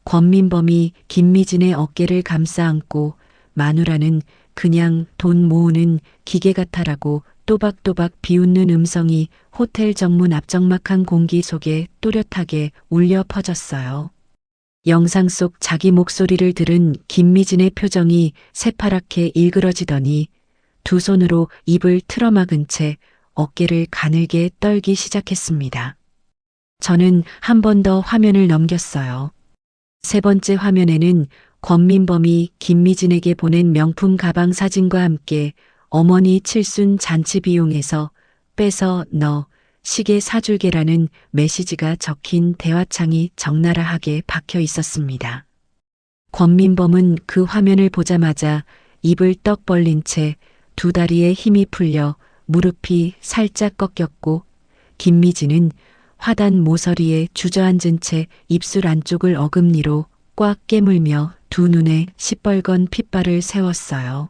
권민범이 김미진의 어깨를 감싸 안고 마누라는 그냥 돈 모으는 기계 같아라고 또박또박 비웃는 음성이 호텔 정문 앞적막한 공기 속에 또렷하게 울려 퍼졌어요. 영상 속 자기 목소리를 들은 김미진의 표정이 새파랗게 일그러지더니 두 손으로 입을 틀어막은 채 어깨를 가늘게 떨기 시작했습니다. 저는 한 번 더 화면을 넘겼어요. 세 번째 화면에는 권민범이 김미진에게 보낸 명품 가방 사진과 함께 어머니 칠순 잔치 비용에서 빼서 너 시계 사줄게라는 메시지가 적힌 대화창이 적나라하게 박혀 있었습니다. 권민범은 그 화면을 보자마자 입을 떡 벌린 채 두 다리에 힘이 풀려 무릎이 살짝 꺾였고 김미진은 화단 모서리에 주저앉은 채 입술 안쪽을 어금니로 꽉 깨물며 두 눈에 시뻘건 핏발을 세웠어요.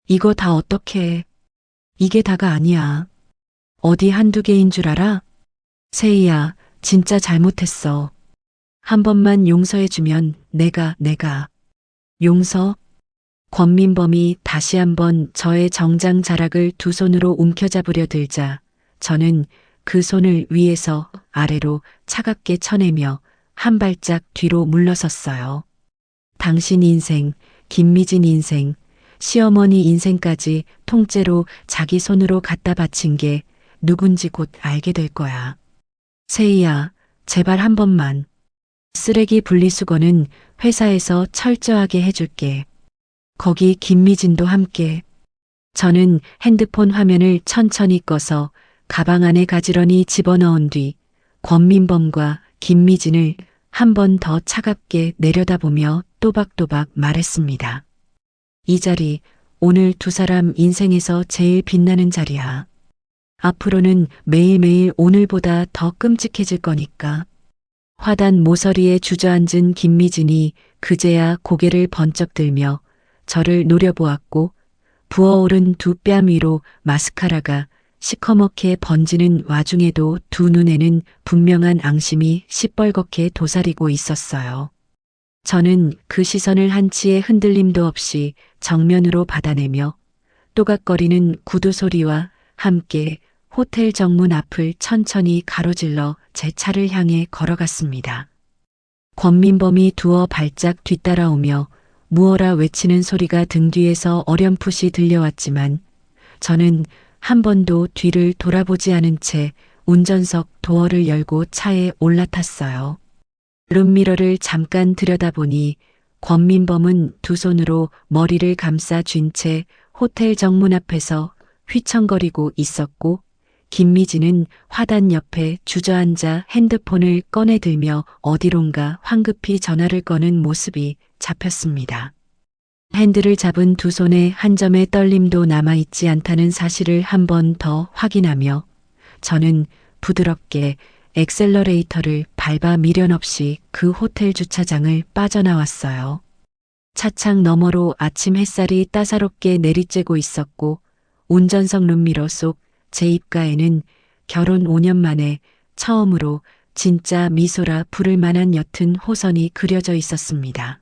이거 다 어떡해. 이게 다가 아니야. 어디 한두 개인 줄 알아? 세희야, 진짜 잘못했어. 한 번만 용서해주면 내가. 용서? 권민범이 다시 한번 저의 정장 자락을 두 손으로 움켜잡으려 들자 저는 그 손을 위에서 아래로 차갑게 쳐내며 한 발짝 뒤로 물러섰어요. 당신 인생, 김미진 인생, 시어머니 인생까지 통째로 자기 손으로 갖다 바친 게 누군지 곧 알게 될 거야. 세희야, 제발 한 번만. 쓰레기 분리수거는 회사에서 철저하게 해줄게. 거기 김미진도 함께. 저는 핸드폰 화면을 천천히 꺼서 가방 안에 가지런히 집어넣은 뒤 권민범과 김미진을 한 번 더 차갑게 내려다보며 또박또박 말했습니다. 이 자리 오늘 두 사람 인생에서 제일 빛나는 자리야. 앞으로는 매일매일 오늘보다 더 끔찍해질 거니까. 화단 모서리에 주저앉은 김미진이 그제야 고개를 번쩍 들며 저를 노려보았고 부어오른 두 뺨 위로 마스카라가 시커멓게 번지는 와중에도 두 눈에는 분명한 앙심이 시뻘겋게 도사리고 있었어요. 저는 그 시선을 한치의 흔들림도 없이 정면으로 받아내며 또각거리는 구두 소리와 함께 호텔 정문 앞을 천천히 가로질러 제 차를 향해 걸어갔습니다. 권민범이 두어 발짝 뒤따라오며 무어라 외치는 소리가 등 뒤에서 어렴풋이 들려왔지만 저는 한 번도 뒤를 돌아보지 않은 채 운전석 도어를 열고 차에 올라탔어요. 룸미러를 잠깐 들여다보니 권민범은 두 손으로 머리를 감싸 쥔 채 호텔 정문 앞에서 휘청거리고 있었고 김미진은 화단 옆에 주저앉아 핸드폰을 꺼내들며 어디론가 황급히 전화를 거는 모습이 잡혔습니다. 핸들을 잡은 두 손에 한 점의 떨림도 남아있지 않다는 사실을 한 번 더 확인하며 저는 부드럽게 엑셀러레이터를 밟아 미련 없이 그 호텔 주차장을 빠져나왔어요. 차창 너머로 아침 햇살이 따사롭게 내리쬐고 있었고 운전석 룸미러 속 제 입가에는 결혼 5년 만에 처음으로 진짜 미소라 부를 만한 옅은 호선이 그려져 있었습니다.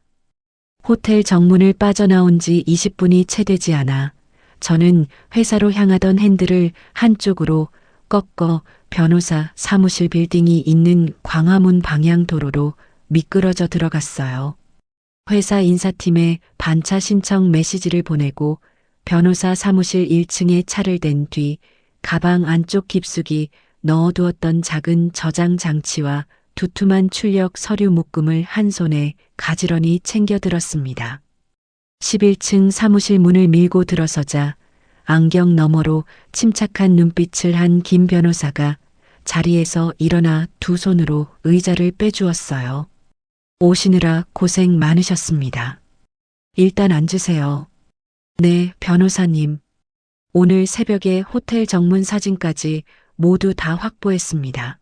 호텔 정문을 빠져나온 지 20분이 채 되지 않아 저는 회사로 향하던 핸들을 한쪽으로 꺾어 변호사 사무실 빌딩이 있는 광화문 방향 도로로 미끄러져 들어갔어요. 회사 인사팀에 반차 신청 메시지를 보내고 변호사 사무실 1층에 차를 댄 뒤 가방 안쪽 깊숙이 넣어두었던 작은 저장 장치와 두툼한 출력 서류 묶음을 한 손에 가지런히 챙겨 들었습니다. 11층 사무실 문을 밀고 들어서자 안경 너머로 침착한 눈빛을 한 김 변호사가 자리에서 일어나 두 손으로 의자를 빼주었어요. 오시느라 고생 많으셨습니다. 일단 앉으세요. 네, 변호사님. 오늘 새벽에 호텔 정문 사진까지 모두 다 확보했습니다.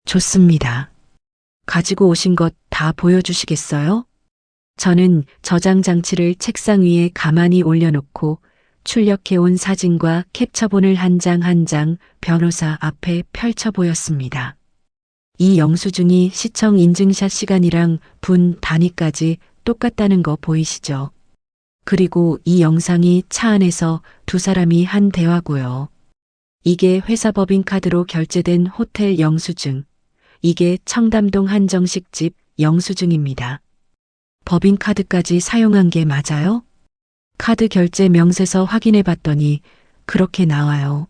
좋습니다. 가지고 오신 것 다 보여주시겠어요? 저는 저장 장치를 책상 위에 가만히 올려놓고 출력해온 사진과 캡처본을 한 장 한 장 변호사 앞에 펼쳐 보였습니다. 이 영수증이 시청 인증샷 시간이랑 분 단위까지 똑같다는 거 보이시죠? 그리고 이 영상이 차 안에서 두 사람이 한 대화고요. 이게 회사 법인카드로 결제된 호텔 영수증. 이게 청담동 한정식집 영수증입니다. 법인카드까지 사용한 게 맞아요? 카드 결제 명세서 확인해 봤더니 그렇게 나와요.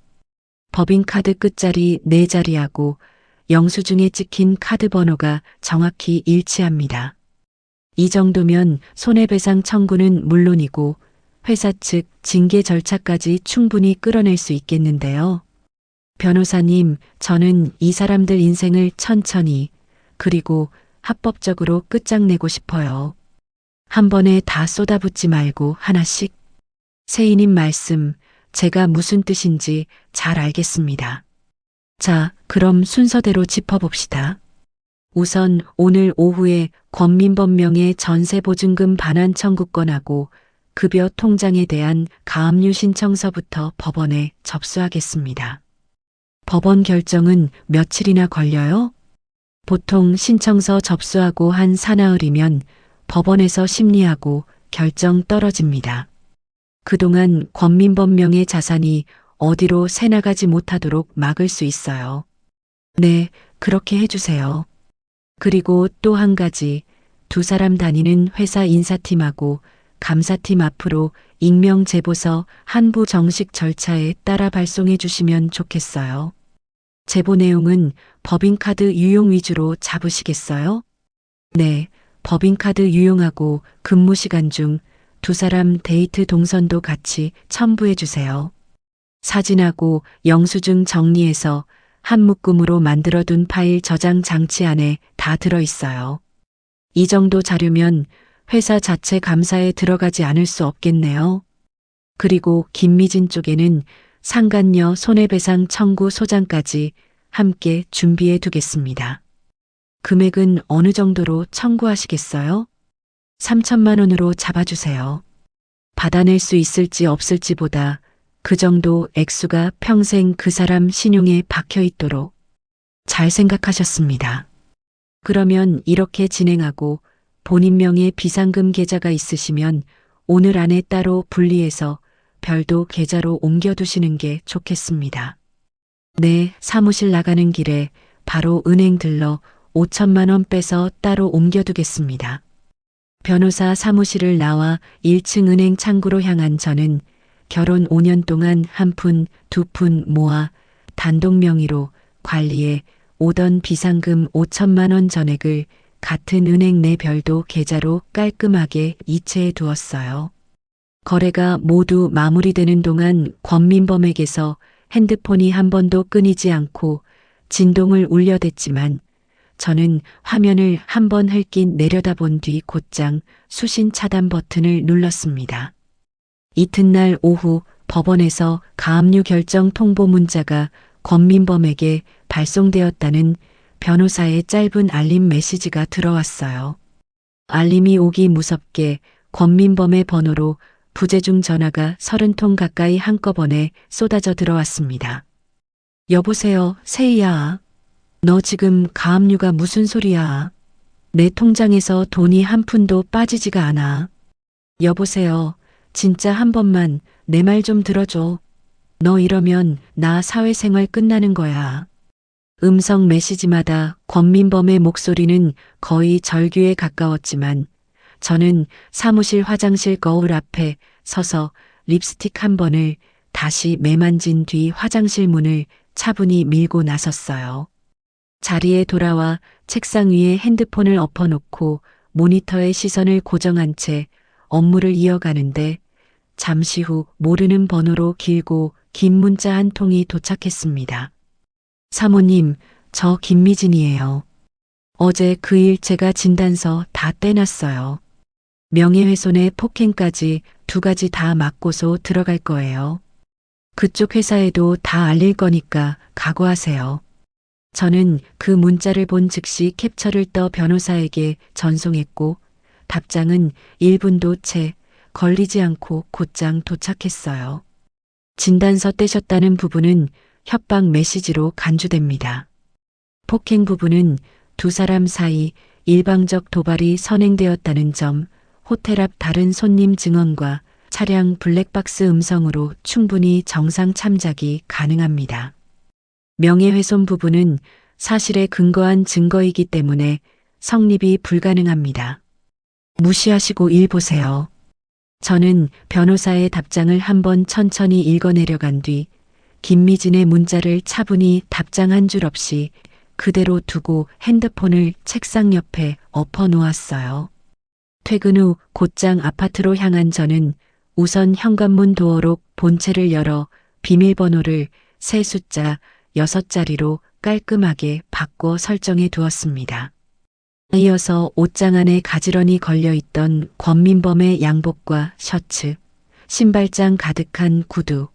법인카드 끝자리 4자리하고 영수증에 찍힌 카드 번호가 정확히 일치합니다. 이 정도면 손해배상 청구는 물론이고 회사 측 징계 절차까지 충분히 끌어낼 수 있겠는데요. 변호사님, 저는 이 사람들 인생을 천천히 그리고 합법적으로 끝장내고 싶어요. 한 번에 다 쏟아붓지 말고 하나씩. 세인님 말씀, 제가 무슨 뜻인지 잘 알겠습니다. 자, 그럼 순서대로 짚어봅시다. 우선 오늘 오후에 권민범 명의 전세보증금 반환 청구권하고 급여 통장에 대한 가압류 신청서부터 법원에 접수하겠습니다. 법원 결정은 며칠이나 걸려요? 보통 신청서 접수하고 한 사나흘이면 법원에서 심리하고 결정 떨어집니다. 그동안 권민범 명의 자산이 어디로 새나가지 못하도록 막을 수 있어요. 네, 그렇게 해주세요. 그리고 또 한 가지, 두 사람 다니는 회사 인사팀하고 감사팀 앞으로 익명 제보서 한부 정식 절차에 따라 발송해 주시면 좋겠어요. 제보 내용은 법인카드 유용 위주로 잡으시겠어요? 네, 법인카드 유용하고 근무 시간 중 두 사람 데이트 동선도 같이 첨부해 주세요. 사진하고 영수증 정리해서 한 묶음으로 만들어둔 파일 저장 장치 안에 다 들어있어요. 이 정도 자료면 회사 자체 감사에 들어가지 않을 수 없겠네요. 그리고 김미진 쪽에는 상간녀 손해배상 청구 소장까지 함께 준비해 두겠습니다. 금액은 어느 정도로 청구하시겠어요? 3천만 원으로 잡아주세요. 받아낼 수 있을지 없을지보다 그 정도 액수가 평생 그 사람 신용에 박혀 있도록. 잘 생각하셨습니다. 그러면 이렇게 진행하고 본인 명의 비상금 계좌가 있으시면 오늘 안에 따로 분리해서 별도 계좌로 옮겨두시는 게 좋겠습니다. 네, 사무실 나가는 길에 바로 은행 들러 5천만 원 빼서 따로 옮겨두겠습니다. 변호사 사무실을 나와 1층 은행 창구로 향한 저는 결혼 5년 동안 한 푼, 두 푼 모아 단독 명의로 관리해 오던 비상금 5천만 원 전액을 같은 은행 내 별도 계좌로 깔끔하게 이체해 두었어요. 거래가 모두 마무리되는 동안 권민범에게서 핸드폰이 한 번도 끊이지 않고 진동을 울려댔지만 저는 화면을 한 번 흘긴 내려다본 뒤 곧장 수신 차단 버튼을 눌렀습니다. 이튿날 오후 법원에서 가압류 결정 통보 문자가 권민범에게 발송되었다는 변호사의 짧은 알림 메시지가 들어왔어요. 알림이 오기 무섭게 권민범의 번호로 부재중 전화가 30통 가까이 한꺼번에 쏟아져 들어왔습니다. 여보세요, 세희야. 너 지금 가압류가 무슨 소리야? 내 통장에서 돈이 한 푼도 빠지지가 않아. 여보세요, 진짜 한 번만 내 말 좀 들어줘. 너 이러면 나 사회생활 끝나는 거야. 음성 메시지마다 권민범의 목소리는 거의 절규에 가까웠지만 저는 사무실 화장실 거울 앞에 서서 립스틱 한 번을 다시 매만진 뒤 화장실 문을 차분히 밀고 나섰어요. 자리에 돌아와 책상 위에 핸드폰을 엎어놓고 모니터에 시선을 고정한 채 업무를 이어가는데 잠시 후 모르는 번호로 길고 긴 문자 한 통이 도착했습니다. 사모님, 저 김미진이에요. 어제 그 일 제가 진단서 다 떼놨어요. 명예훼손에 폭행까지 2가지 다 맞고서 들어갈 거예요. 그쪽 회사에도 다 알릴 거니까 각오하세요. 저는 그 문자를 본 즉시 캡처를 떠 변호사에게 전송했고 답장은 1분도 채 걸리지 않고 곧장 도착했어요. 진단서 떼셨다는 부분은 협박 메시지로 간주됩니다. 폭행 부분은 2사람 사이 일방적 도발이 선행되었다는 점, 호텔 앞 다른 손님 증언과 차량 블랙박스 음성으로 충분히 정상 참작이 가능합니다. 명예훼손 부분은 사실에 근거한 증거이기 때문에 성립이 불가능합니다. 무시하시고 일 보세요. 저는 변호사의 답장을 한번 천천히 읽어내려간 뒤 김미진의 문자를 차분히 답장 한 줄 없이 그대로 두고 핸드폰을 책상 옆에 엎어 놓았어요. 퇴근 후 곧장 아파트로 향한 저는 우선 현관문 도어록 본체를 열어 비밀번호를 세 숫자 6자리로 깔끔하게 바꿔 설정해 두었습니다. 이어서 옷장 안에 가지런히 걸려있던 권민범의 양복과 셔츠, 신발장 가득한 구두,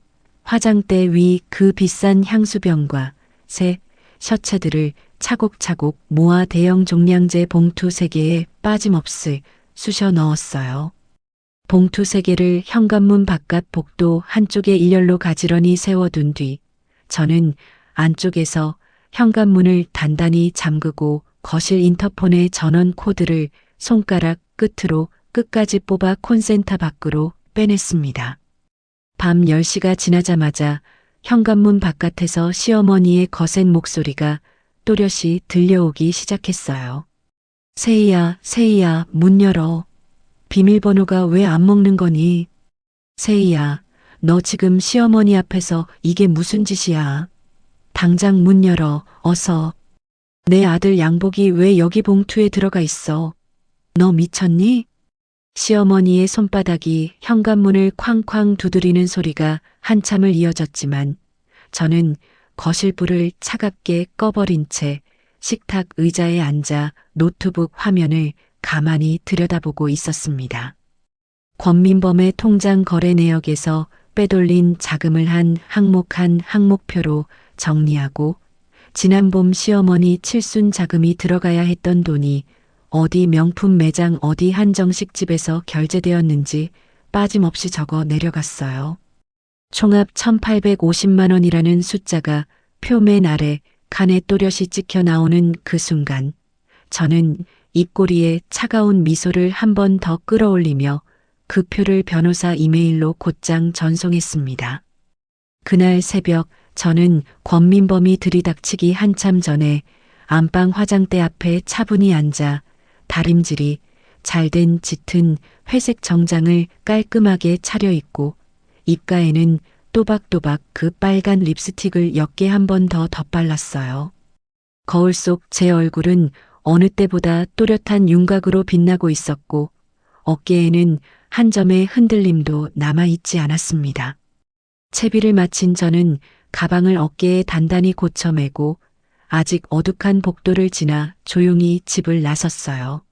화장대 위 그 비싼 향수병과 새 셔츠들을 차곡차곡 모아 대형 종량제 봉투 3개에 빠짐없이 쑤셔 넣었어요. 봉투 3개를 현관문 바깥 복도 한쪽에 일렬로 가지런히 세워둔 뒤 저는 안쪽에서 현관문을 단단히 잠그고 거실 인터폰의 전원 코드를 손가락 끝으로 끝까지 뽑아 콘센트 밖으로 빼냈습니다. 밤 10시가 지나자마자 현관문 바깥에서 시어머니의 거센 목소리가 또렷이 들려오기 시작했어요. 세희야, 세희야, 문 열어. 비밀번호가 왜 안 먹는 거니? 세희야, 너 지금 시어머니 앞에서 이게 무슨 짓이야? 당장 문 열어, 어서. 내 아들 양복이 왜 여기 봉투에 들어가 있어? 너 미쳤니? 시어머니의 손바닥이 현관문을 쾅쾅 두드리는 소리가 한참을 이어졌지만 저는 거실 불을 차갑게 꺼버린 채 식탁 의자에 앉아 노트북 화면을 가만히 들여다보고 있었습니다. 권민범의 통장 거래 내역에서 빼돌린 자금을 한 항목 한 항목표로 정리하고 지난 봄 시어머니 칠순 자금이 들어가야 했던 돈이 어디 명품 매장 어디 한정식 집에서 결제되었는지 빠짐없이 적어 내려갔어요. 총합 1,850만 원이라는 숫자가 표면 아래 칸에 또렷이 찍혀 나오는 그 순간 저는 입꼬리에 차가운 미소를 한 번 더 끌어올리며 그 표를 변호사 이메일로 곧장 전송했습니다. 그날 새벽 저는 권민범이 들이닥치기 한참 전에 안방 화장대 앞에 차분히 앉아 다림질이 잘된 짙은 회색 정장을 깔끔하게 차려입고 입가에는 또박또박 그 빨간 립스틱을 몇 개 한 번 더 덧발랐어요. 거울 속 제 얼굴은 어느 때보다 또렷한 윤곽으로 빛나고 있었고 어깨에는 한 점의 흔들림도 남아있지 않았습니다. 채비를 마친 저는 가방을 어깨에 단단히 고쳐 매고 아직 어둑한 복도를 지나 조용히 집을 나섰어요.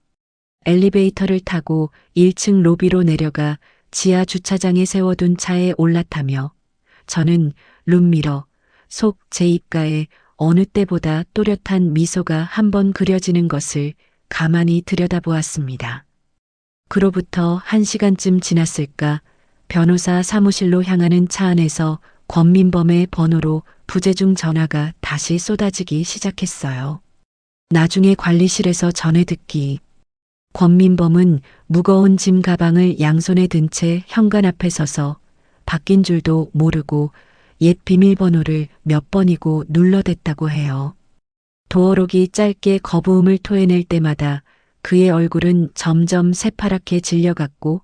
엘리베이터를 타고 1층 로비로 내려가 지하 주차장에 세워둔 차에 올라타며 저는 룸미러 속 제 입가에 어느 때보다 또렷한 미소가 한번 그려지는 것을 가만히 들여다보았습니다. 그로부터 1시간쯤 지났을까 변호사 사무실로 향하는 차 안에서 권민범의 번호로 부재중 전화가 다시 쏟아지기 시작했어요. 나중에 관리실에서 전해 듣기. 권민범은 무거운 짐 가방을 양손에 든 채 현관 앞에 서서 바뀐 줄도 모르고 옛 비밀번호를 몇 번이고 눌러댔다고 해요. 도어록이 짧게 거부음을 토해낼 때마다 그의 얼굴은 점점 새파랗게 질려갔고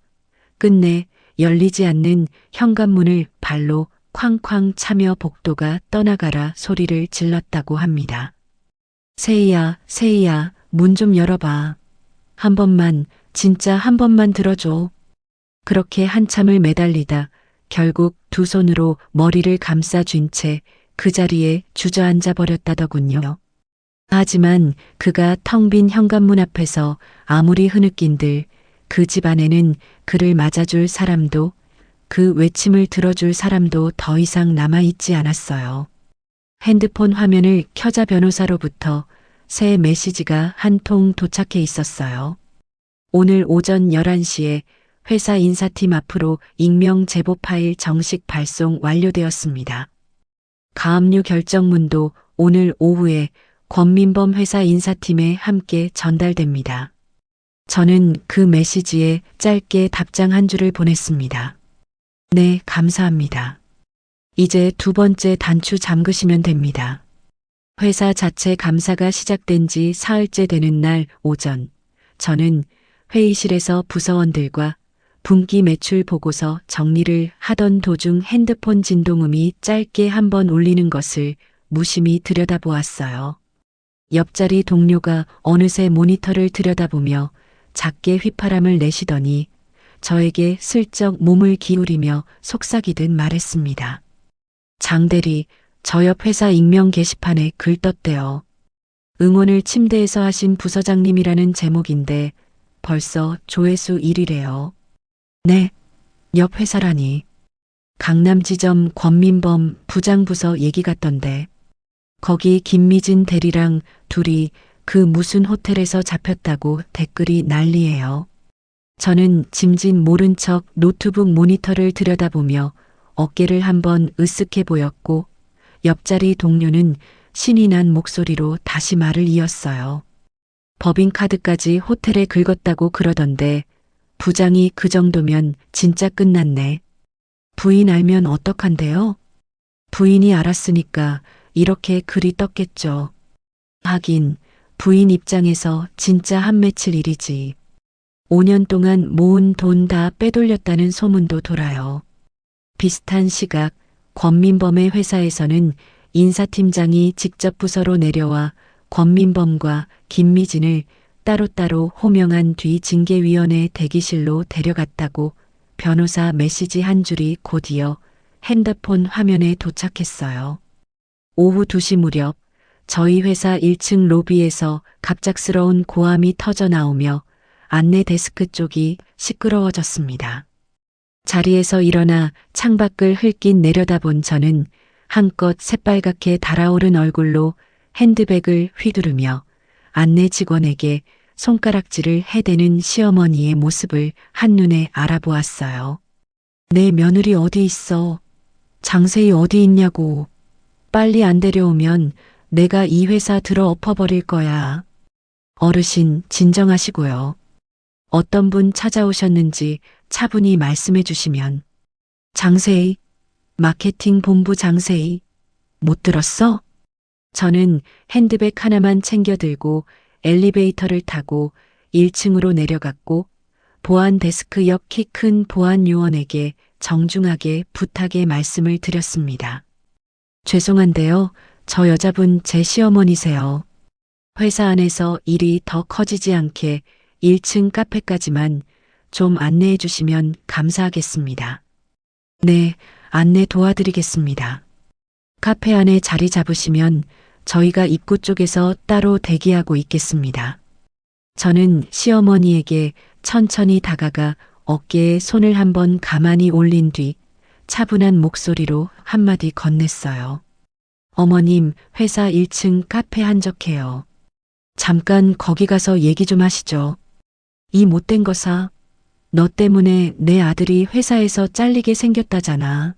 끝내 열리지 않는 현관문을 발로 쾅쾅 차며 복도가 떠나가라 소리를 질렀다고 합니다. 세희야, 세희야, 문 좀 열어봐. 한 번만, 진짜 한 번만 들어줘. 그렇게 한참을 매달리다 결국 두 손으로 머리를 감싸쥔 채 그 자리에 주저앉아 버렸다더군요. 하지만 그가 텅 빈 현관문 앞에서 아무리 흐느낀들 그 집 안에는 그를 맞아줄 사람도 그 외침을 들어줄 사람도 더 이상 남아있지 않았어요. 핸드폰 화면을 켜자 변호사로부터 새 메시지가 한 통 도착해 있었어요. 오늘 오전 11시에 회사 인사팀 앞으로 익명 제보 파일 정식 발송 완료되었습니다. 가압류 결정문도 오늘 오후에 권민범 회사 인사팀에 함께 전달됩니다. 저는 그 메시지에 짧게 답장 한 줄을 보냈습니다. 네, 감사합니다. 이제 두 번째 단추 잠그시면 됩니다. 회사 자체 감사가 시작된 지 사흘째 되는 날 오전, 저는 회의실에서 부서원들과 분기 매출 보고서 정리를 하던 도중 핸드폰 진동음이 짧게 한번 울리는 것을 무심히 들여다보았어요. 옆자리 동료가 어느새 모니터를 들여다보며 작게 휘파람을 내시더니 저에게 슬쩍 몸을 기울이며 속삭이듯 말했습니다. 장대리, 저 옆 회사 익명 게시판에 글 떴대요. 응원을 침대에서 하신 부서장님이라는 제목인데 벌써 조회수 1위래요. 네, 옆 회사라니. 강남지점 권민범 부장부서 얘기 같던데. 거기 김미진 대리랑 둘이 그 무슨 호텔에서 잡혔다고 댓글이 난리예요. 저는 짐짓 모른 척 노트북 모니터를 들여다보며 어깨를 한번 으쓱해 보였고 옆자리 동료는 신이 난 목소리로 다시 말을 이었어요. 법인카드까지 호텔에 긁었다고 그러던데 부장이 그 정도면 진짜 끝났네. 부인 알면 어떡한데요? 부인이 알았으니까 이렇게 글이 떴겠죠. 하긴 부인 입장에서 진짜 한 맺힐 일이지. 5년 동안 모은 돈 다 빼돌렸다는 소문도 돌아요. 비슷한 시각 권민범의 회사에서는 인사팀장이 직접 부서로 내려와 권민범과 김미진을 따로따로 호명한 뒤 징계위원회 대기실로 데려갔다고 변호사 메시지 한 줄이 곧이어 핸드폰 화면에 도착했어요. 오후 2시 무렵 저희 회사 1층 로비에서 갑작스러운 고함이 터져 나오며 안내 데스크 쪽이 시끄러워졌습니다. 자리에서 일어나 창밖을 흘낏 내려다본 저는 한껏 새빨갛게 달아오른 얼굴로 핸드백을 휘두르며 안내 직원에게 손가락질을 해대는 시어머니의 모습을 한눈에 알아보았어요. 내 며느리 어디 있어? 장세희 어디 있냐고. 빨리 안 데려오면 내가 이 회사 들어 엎어버릴 거야. 어르신 진정하시고요. 어떤 분 찾아오셨는지 차분히 말씀해 주시면. 장세희, 마케팅 본부 장세희. 못 들었어? 저는 핸드백 하나만 챙겨 들고 엘리베이터를 타고 1층으로 내려갔고 보안 데스크 옆 키 큰 보안 요원에게 정중하게 부탁의 말씀을 드렸습니다. 죄송한데요. 저 여자분 제 시어머니세요. 회사 안에서 일이 더 커지지 않게 1층 카페까지만 좀 안내해 주시면 감사하겠습니다. 네, 안내 도와드리겠습니다. 카페 안에 자리 잡으시면 저희가 입구 쪽에서 따로 대기하고 있겠습니다. 저는 시어머니에게 천천히 다가가 어깨에 손을 한번 가만히 올린 뒤 차분한 목소리로 한마디 건넸어요. 어머님, 회사 1층 카페 한적해요. 잠깐 거기 가서 얘기 좀 하시죠. 이 못된 거사, 너 때문에 내 아들이 회사에서 잘리게 생겼다잖아.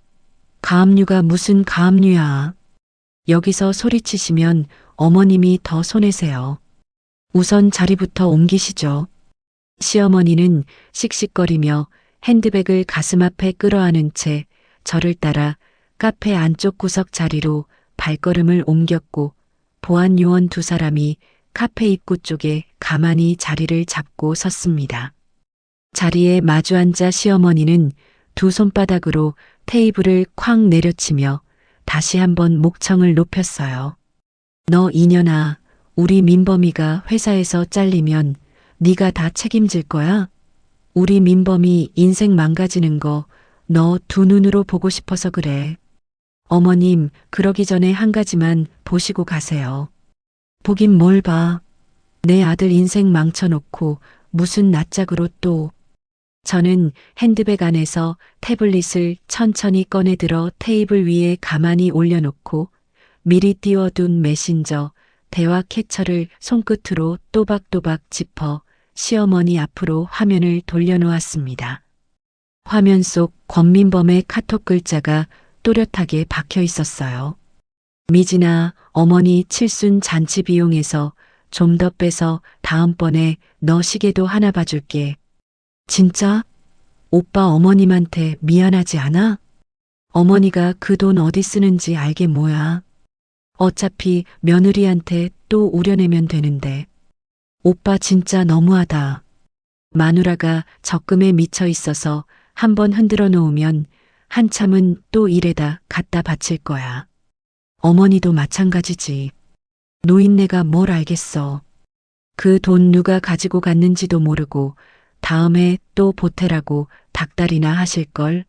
가압류가 무슨 가압류야. 여기서 소리치시면 어머님이 더 손해세요. 우선 자리부터 옮기시죠. 시어머니는 씩씩거리며 핸드백을 가슴 앞에 끌어안은 채 저를 따라 카페 안쪽 구석 자리로 발걸음을 옮겼고 보안 요원 두 사람이 카페 입구 쪽에 가만히 자리를 잡고 섰습니다. 자리에 마주 앉아 시어머니는 두 손바닥으로 테이블을 쾅 내려치며 다시 한번 목청을 높였어요. 너 이년아, 우리 민범이가 회사에서 잘리면 네가 다 책임질 거야? 우리 민범이 인생 망가지는 거 너 두 눈으로 보고 싶어서 그래. 어머님, 그러기 전에 한 가지만 보시고 가세요. 보긴 뭘 봐. 내 아들 인생 망쳐놓고 무슨 낯짝으로 또. 저는 핸드백 안에서 태블릿을 천천히 꺼내들어 테이블 위에 가만히 올려놓고 미리 띄워둔 메신저, 대화 캡처를 손끝으로 또박또박 짚어 시어머니 앞으로 화면을 돌려놓았습니다. 화면 속 권민범의 카톡 글자가 또렷하게 박혀 있었어요. 미진아, 어머니 칠순 잔치 비용에서 좀 더 빼서 다음번에 너 시계도 하나 봐줄게. 진짜? 오빠 어머님한테 미안하지 않아? 어머니가 그 돈 어디 쓰는지 알게 뭐야. 어차피 며느리한테 또 우려내면 되는데. 오빠 진짜 너무하다. 마누라가 적금에 미쳐 있어서 한번 흔들어 놓으면 한참은 또 일에다 갖다 바칠 거야. 어머니도 마찬가지지. 노인네가 뭘 알겠어. 그 돈 누가 가지고 갔는지도 모르고 다음에 또 보태라고 닥달이나 하실걸.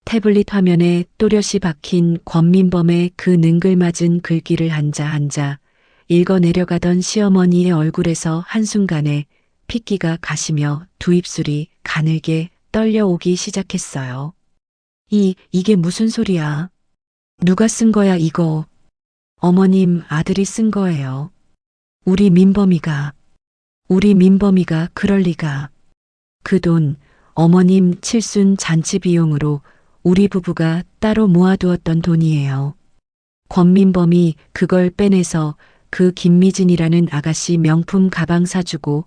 태블릿 화면에 또렷이 박힌 권민범의 그 능글맞은 글귀를 한자 읽어 내려가던 시어머니의 얼굴에서 한순간에 핏기가 가시며 두 입술이 가늘게 떨려오기 시작했어요. 이게 무슨 소리야? 누가 쓴 거야 이거? 어머님, 아들이 쓴 거예요. 우리 민범이가 그럴 리가. 그 돈 어머님 칠순 잔치 비용으로 우리 부부가 따로 모아두었던 돈이에요. 권민범이 그걸 빼내서 그 김미진이라는 아가씨 명품 가방 사주고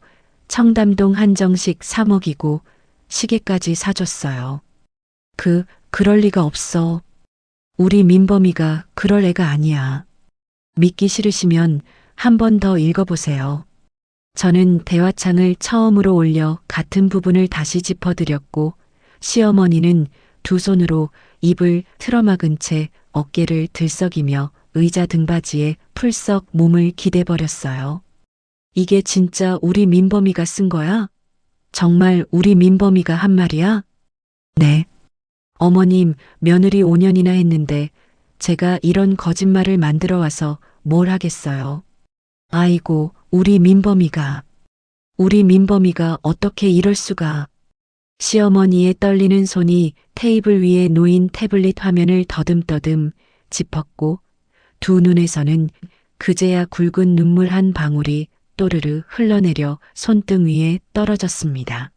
청담동 한정식 사 먹이고 시계까지 사줬어요. 그럴 리가 없어. 우리 민범이가 그럴 애가 아니야. 믿기 싫으시면 한 번 더 읽어보세요. 저는 대화창을 처음으로 올려 같은 부분을 다시 짚어드렸고 시어머니는 두 손으로 입을 틀어막은 채 어깨를 들썩이며 의자 등받이에 풀썩 몸을 기대버렸어요. 이게 진짜 우리 민범이가 쓴 거야? 정말 우리 민범이가 한 말이야? 네. 어머님, 며느리 5년이나 했는데 제가 이런 거짓말을 만들어 와서 뭘 하겠어요. 아이고, 우리 민범이가 어떻게 이럴 수가. 시어머니의 떨리는 손이 테이블 위에 놓인 태블릿 화면을 더듬더듬 짚었고 두 눈에서는 그제야 굵은 눈물 한 방울이 또르르 흘러내려 손등 위에 떨어졌습니다.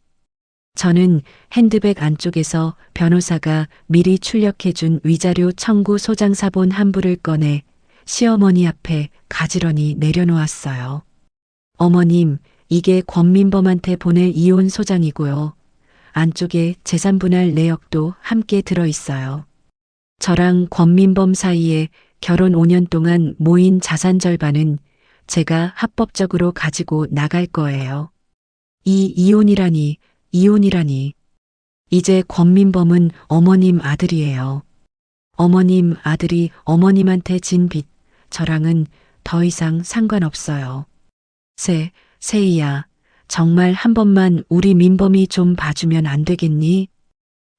저는 핸드백 안쪽에서 변호사가 미리 출력해준 위자료 청구 소장사본 한 부를 꺼내 시어머니 앞에 가지런히 내려놓았어요. 어머님, 이게 권민범한테 보낼 이혼 소장이고요. 안쪽에 재산분할 내역도 함께 들어있어요. 저랑 권민범 사이에 결혼 5년 동안 모인 자산 절반은 제가 합법적으로 가지고 나갈 거예요. 이혼이라니. 이제 권민범은 어머님 아들이에요. 어머님 아들이 어머님한테 진 빚, 저랑은 더 이상 상관없어요. 세희야, 정말 한 번만 우리 민범이 좀 봐주면 안 되겠니?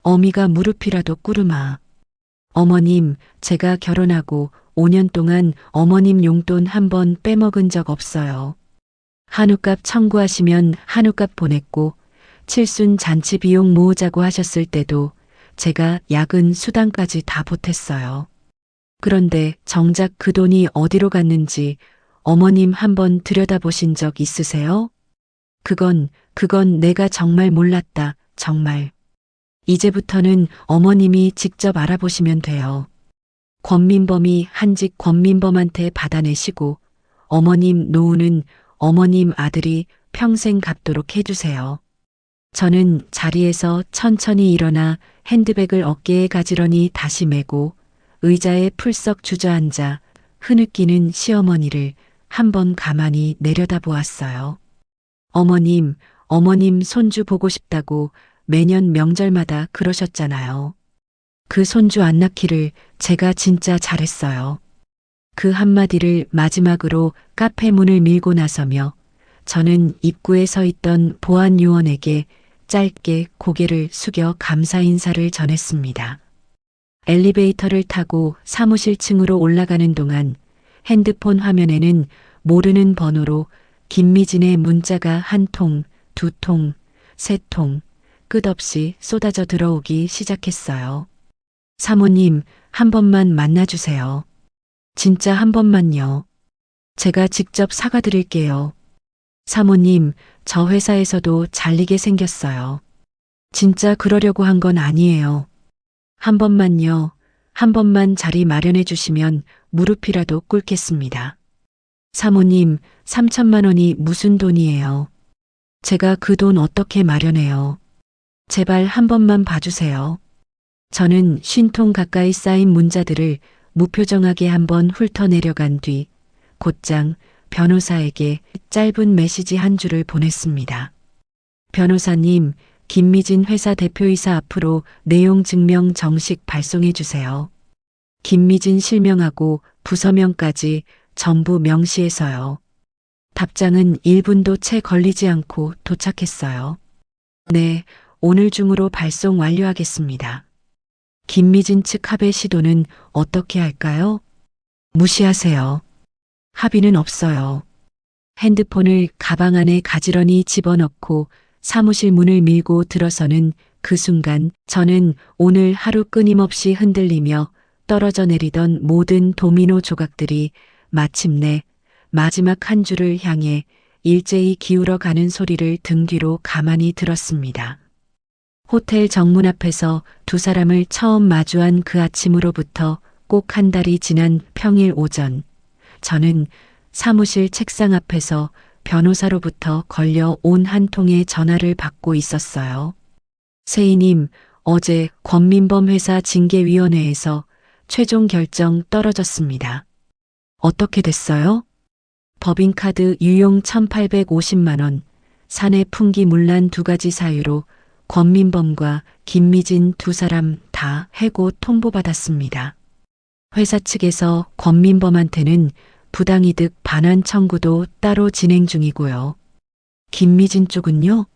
어미가 무릎이라도 꿇으마. 어머님, 제가 결혼하고 5년 동안 어머님 용돈 한 번 빼먹은 적 없어요. 한우값 청구하시면 한우값 보냈고, 칠순 잔치 비용 모으자고 하셨을 때도 제가 야근 수당까지 다 보탰어요. 그런데 정작 그 돈이 어디로 갔는지 어머님 한번 들여다보신 적 있으세요? 그건 내가 정말 몰랐다, 정말. 이제부터는 어머님이 직접 알아보시면 돼요. 권민범이 한직 권민범한테 받아내시고 어머님 노후는 어머님 아들이 평생 갚도록 해주세요. 저는 자리에서 천천히 일어나 핸드백을 어깨에 가지런히 다시 메고 의자에 풀썩 주저앉아 흐느끼는 시어머니를 한번 가만히 내려다보았어요. 어머님 손주 보고 싶다고 매년 명절마다 그러셨잖아요. 그 손주 안 낳기를 제가 진짜 잘했어요. 그 한마디를 마지막으로 카페 문을 밀고 나서며 저는 입구에 서 있던 보안 요원에게 짧게 고개를 숙여 감사 인사를 전했습니다. 엘리베이터를 타고 사무실 층으로 올라가는 동안 핸드폰 화면에는 모르는 번호로 김미진의 문자가 한 통, 두 통, 세 통, 끝없이 쏟아져 들어오기 시작했어요. 사모님, 한 번만 만나주세요. 진짜 한 번만요. 제가 직접 사과드릴게요. 사모님, 저 회사에서도 잘리게 생겼어요. 진짜 그러려고 한 건 아니에요. 한 번만요. 한 번만 자리 마련해 주시면 무릎이라도 꿇겠습니다. 사모님, 3천만 원이 무슨 돈이에요? 제가 그 돈 어떻게 마련해요? 제발 한 번만 봐주세요. 저는 50통 가까이 쌓인 문자들을 무표정하게 한번 훑어내려간 뒤 곧장 변호사에게 짧은 메시지 한 줄을 보냈습니다. 변호사님, 김미진 회사 대표이사 앞으로 내용 증명 정식 발송해 주세요. 김미진 실명하고 부서명까지 전부 명시해서요. 답장은 1분도 채 걸리지 않고 도착했어요. 네, 오늘 중으로 발송 완료하겠습니다. 김미진 측 합의 시도는 어떻게 할까요? 무시하세요. 합의는 없어요. 핸드폰을 가방 안에 가지런히 집어넣고 사무실 문을 밀고 들어서는 그 순간 저는 오늘 하루 끊임없이 흔들리며 떨어져 내리던 모든 도미노 조각들이 마침내 마지막 한 줄을 향해 일제히 기울어 가는 소리를 등 뒤로 가만히 들었습니다. 호텔 정문 앞에서 두 사람을 처음 마주한 그 아침으로부터 꼭 한 달이 지난 평일 오전, 저는 사무실 책상 앞에서 변호사로부터 걸려온 한 통의 전화를 받고 있었어요. 세희님, 어제 권민범 회사 징계위원회에서 최종 결정 떨어졌습니다. 어떻게 됐어요? 법인카드 유용 1,850만 원, 사내 풍기 문란 2가지 사유로 권민범과 김미진 두 사람 다 해고 통보받았습니다. 회사 측에서 권민범한테는 부당이득 반환 청구도 따로 진행 중이고요. 김미진 쪽은요?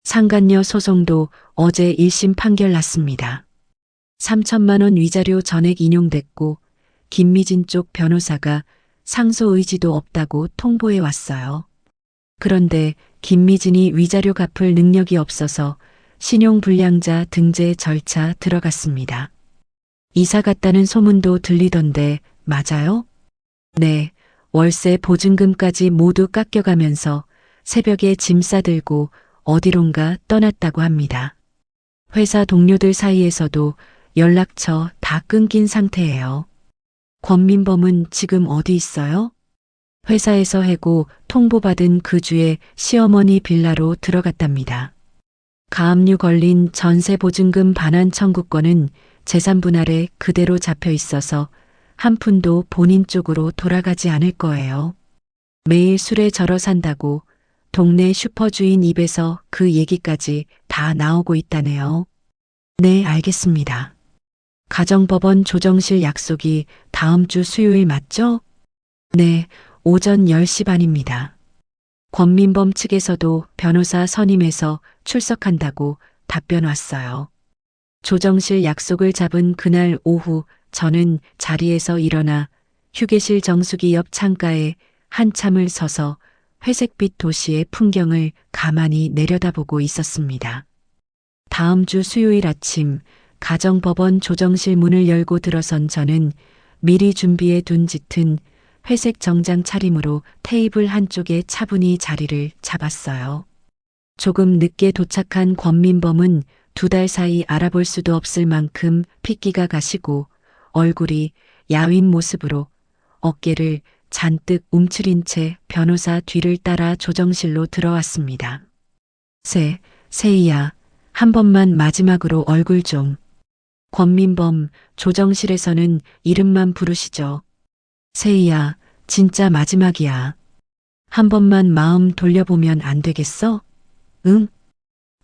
상간녀 소송도 어제 1심 판결 났습니다. 3천만 원 위자료 전액 인용됐고 김미진 쪽 변호사가 상소 의지도 없다고 통보해 왔어요. 그런데 김미진이 위자료 갚을 능력이 없어서 신용불량자 등재 절차 들어갔습니다. 이사 갔다는 소문도 들리던데 맞아요? 네, 월세 보증금까지 모두 깎여가면서 새벽에 짐 싸들고 어디론가 떠났다고 합니다. 회사 동료들 사이에서도 연락처 다 끊긴 상태예요. 권민범은 지금 어디 있어요? 회사에서 해고 통보받은 그 주에 시어머니 빌라로 들어갔답니다. 가압류 걸린 전세보증금 반환 청구권은 재산 분할에 그대로 잡혀 있어서 한 푼도 본인 쪽으로 돌아가지 않을 거예요. 매일 술에 절어 산다고 동네 슈퍼주인 입에서 그 얘기까지 다 나오고 있다네요. 네, 알겠습니다. 가정법원 조정실 약속이 다음 주 수요일 맞죠? 네, 오전 10시 반입니다. 권민범 측에서도 변호사 선임해서 출석한다고 답변 왔어요. 조정실 약속을 잡은 그날 오후 저는 자리에서 일어나 휴게실 정수기 옆 창가에 한참을 서서 회색빛 도시의 풍경을 가만히 내려다보고 있었습니다. 다음 주 수요일 아침 가정법원 조정실 문을 열고 들어선 저는 미리 준비해 둔 짙은 회색 정장 차림으로 테이블 한쪽에 차분히 자리를 잡았어요. 조금 늦게 도착한 권민범은 2달 사이 알아볼 수도 없을 만큼 핏기가 가시고 얼굴이 야윈 모습으로 어깨를 잔뜩 움츠린 채 변호사 뒤를 따라 조정실로 들어왔습니다. 세희야, 한 번만 마지막으로 얼굴 좀. 권민범, 조정실에서는 이름만 부르시죠. 세희야, 진짜 마지막이야. 한 번만 마음 돌려보면 안 되겠어? 응?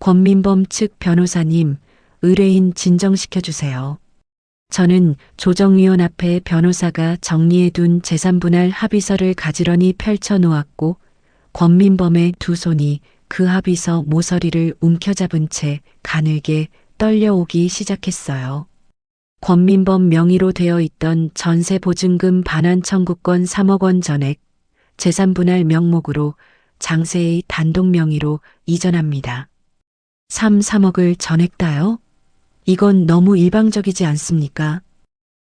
권민범 측 변호사님, 의뢰인 진정시켜주세요. 저는 조정위원 앞에 변호사가 정리해둔 재산분할 합의서를 가지런히 펼쳐놓았고 권민범의 두 손이 그 합의서 모서리를 움켜잡은 채 가늘게 떨려오기 시작했어요. 권민범 명의로 되어 있던 전세보증금 반환 청구권 3억 원 전액, 재산분할 명목으로 장세의 단독 명의로 이전합니다. 3억을 전액 다요? 이건 너무 일방적이지 않습니까?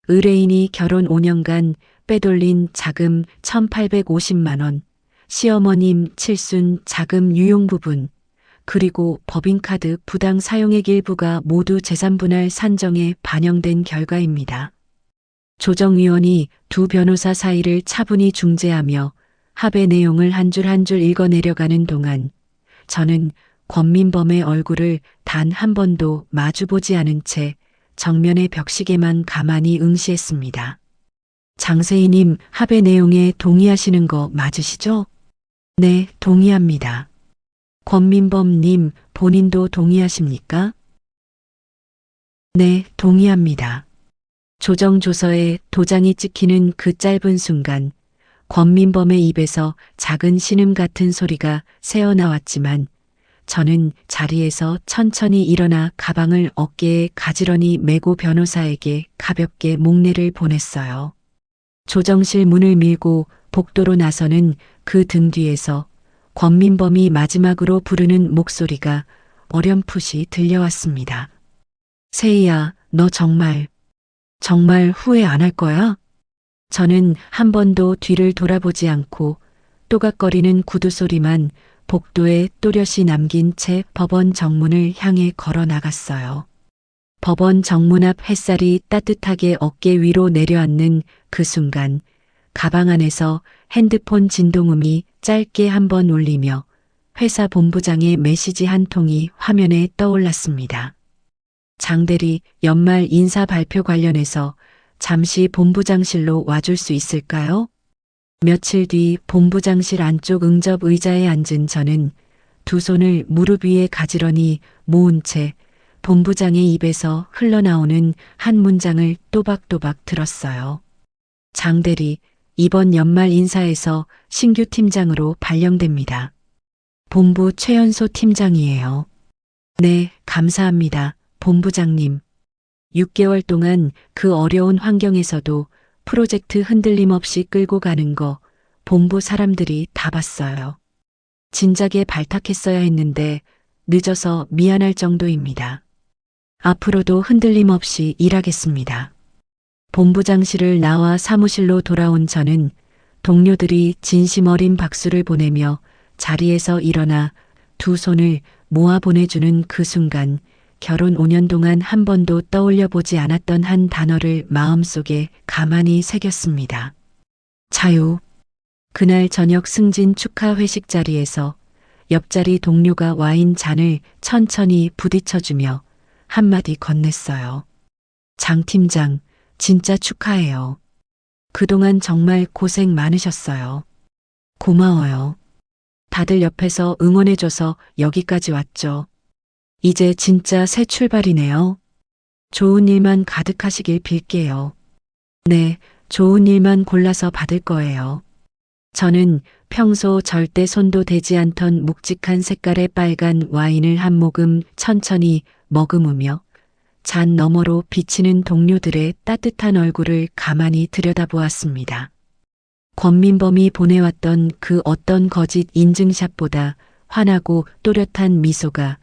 의뢰인이 결혼 5년간 빼돌린 자금 1,850만 원, 시어머님 칠순 자금 유용 부분, 그리고 법인카드 부당 사용액 일부가 모두 재산분할 산정에 반영된 결과입니다. 조정위원이 두 변호사 사이를 차분히 중재하며 합의 내용을 한 줄 한 줄 읽어내려가는 동안 저는 권민범의 얼굴을 단 한 번도 마주보지 않은 채 정면의 벽시계만 가만히 응시했습니다. 장세희님, 합의 내용에 동의하시는 거 맞으시죠? 네, 동의합니다. 권민범님, 본인도 동의하십니까? 네, 동의합니다. 조정조서에 도장이 찍히는 그 짧은 순간 권민범의 입에서 작은 신음 같은 소리가 새어나왔지만 저는 자리에서 천천히 일어나 가방을 어깨에 가지런히 메고 변호사에게 가볍게 목례를 보냈어요. 조정실 문을 밀고 복도로 나서는 그 등 뒤에서 권민범이 마지막으로 부르는 목소리가 어렴풋이 들려왔습니다. 세희야, 너 정말 후회 안 할 거야? 저는 한 번도 뒤를 돌아보지 않고 또각거리는 구두 소리만 복도에 또렷이 남긴 채 법원 정문을 향해 걸어 나갔어요. 법원 정문 앞 햇살이 따뜻하게 어깨 위로 내려앉는 그 순간 가방 안에서 핸드폰 진동음이 짧게 한 번 울리며 회사 본부장의 메시지 한 통이 화면에 떠올랐습니다. 장대리, 연말 인사 발표 관련해서 잠시 본부장실로 와줄 수 있을까요? 며칠 뒤 본부장실 안쪽 응접 의자에 앉은 저는 두 손을 무릎 위에 가지런히 모은 채 본부장의 입에서 흘러나오는 한 문장을 또박또박 들었어요. 장대리, 이번 연말 인사에서 신규 팀장으로 발령됩니다. 본부 최연소 팀장이에요. 네, 감사합니다, 본부장님. 6개월 동안 그 어려운 환경에서도 프로젝트 흔들림 없이 끌고 가는 거 본부 사람들이 다 봤어요. 진작에 발탁했어야 했는데 늦어서 미안할 정도입니다. 앞으로도 흔들림 없이 일하겠습니다. 본부장실을 나와 사무실로 돌아온 저는 동료들이 진심 어린 박수를 보내며 자리에서 일어나 두 손을 모아 보내주는 그 순간 결혼 5년 동안 한 번도 떠올려 보지 않았던 한 단어를 마음속에 가만히 새겼습니다. 자유. 그날 저녁 승진 축하 회식 자리에서 옆자리 동료가 와인 잔을 천천히 부딪혀주며 한마디 건넸어요. 장 팀장, 진짜 축하해요. 그동안 정말 고생 많으셨어요. 고마워요. 다들 옆에서 응원해줘서 여기까지 왔죠. 이제 진짜 새 출발이네요. 좋은 일만 가득하시길 빌게요. 네, 좋은 일만 골라서 받을 거예요. 저는 평소 절대 손도 대지 않던 묵직한 색깔의 빨간 와인을 한 모금 천천히 머금으며 잔 너머로 비치는 동료들의 따뜻한 얼굴을 가만히 들여다보았습니다. 권민범이 보내왔던 그 어떤 거짓 인증샷보다 환하고 또렷한 미소가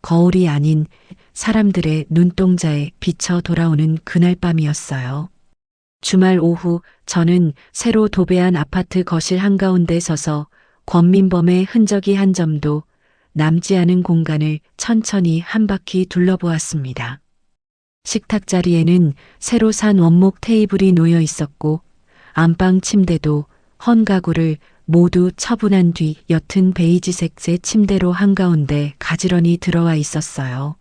거울이 아닌 사람들의 눈동자에 비쳐 돌아오는 그날 밤이었어요. 주말 오후 저는 새로 도배한 아파트 거실 한가운데 서서 권민범의 흔적이 한 점도 남지 않은 공간을 천천히 한 바퀴 둘러보았습니다. 식탁 자리에는 새로 산 원목 테이블이 놓여 있었고 안방 침대도 헌 가구를 모두 처분한 뒤 옅은 베이지색 새 침대로 한가운데 가지런히 들어와 있었어요.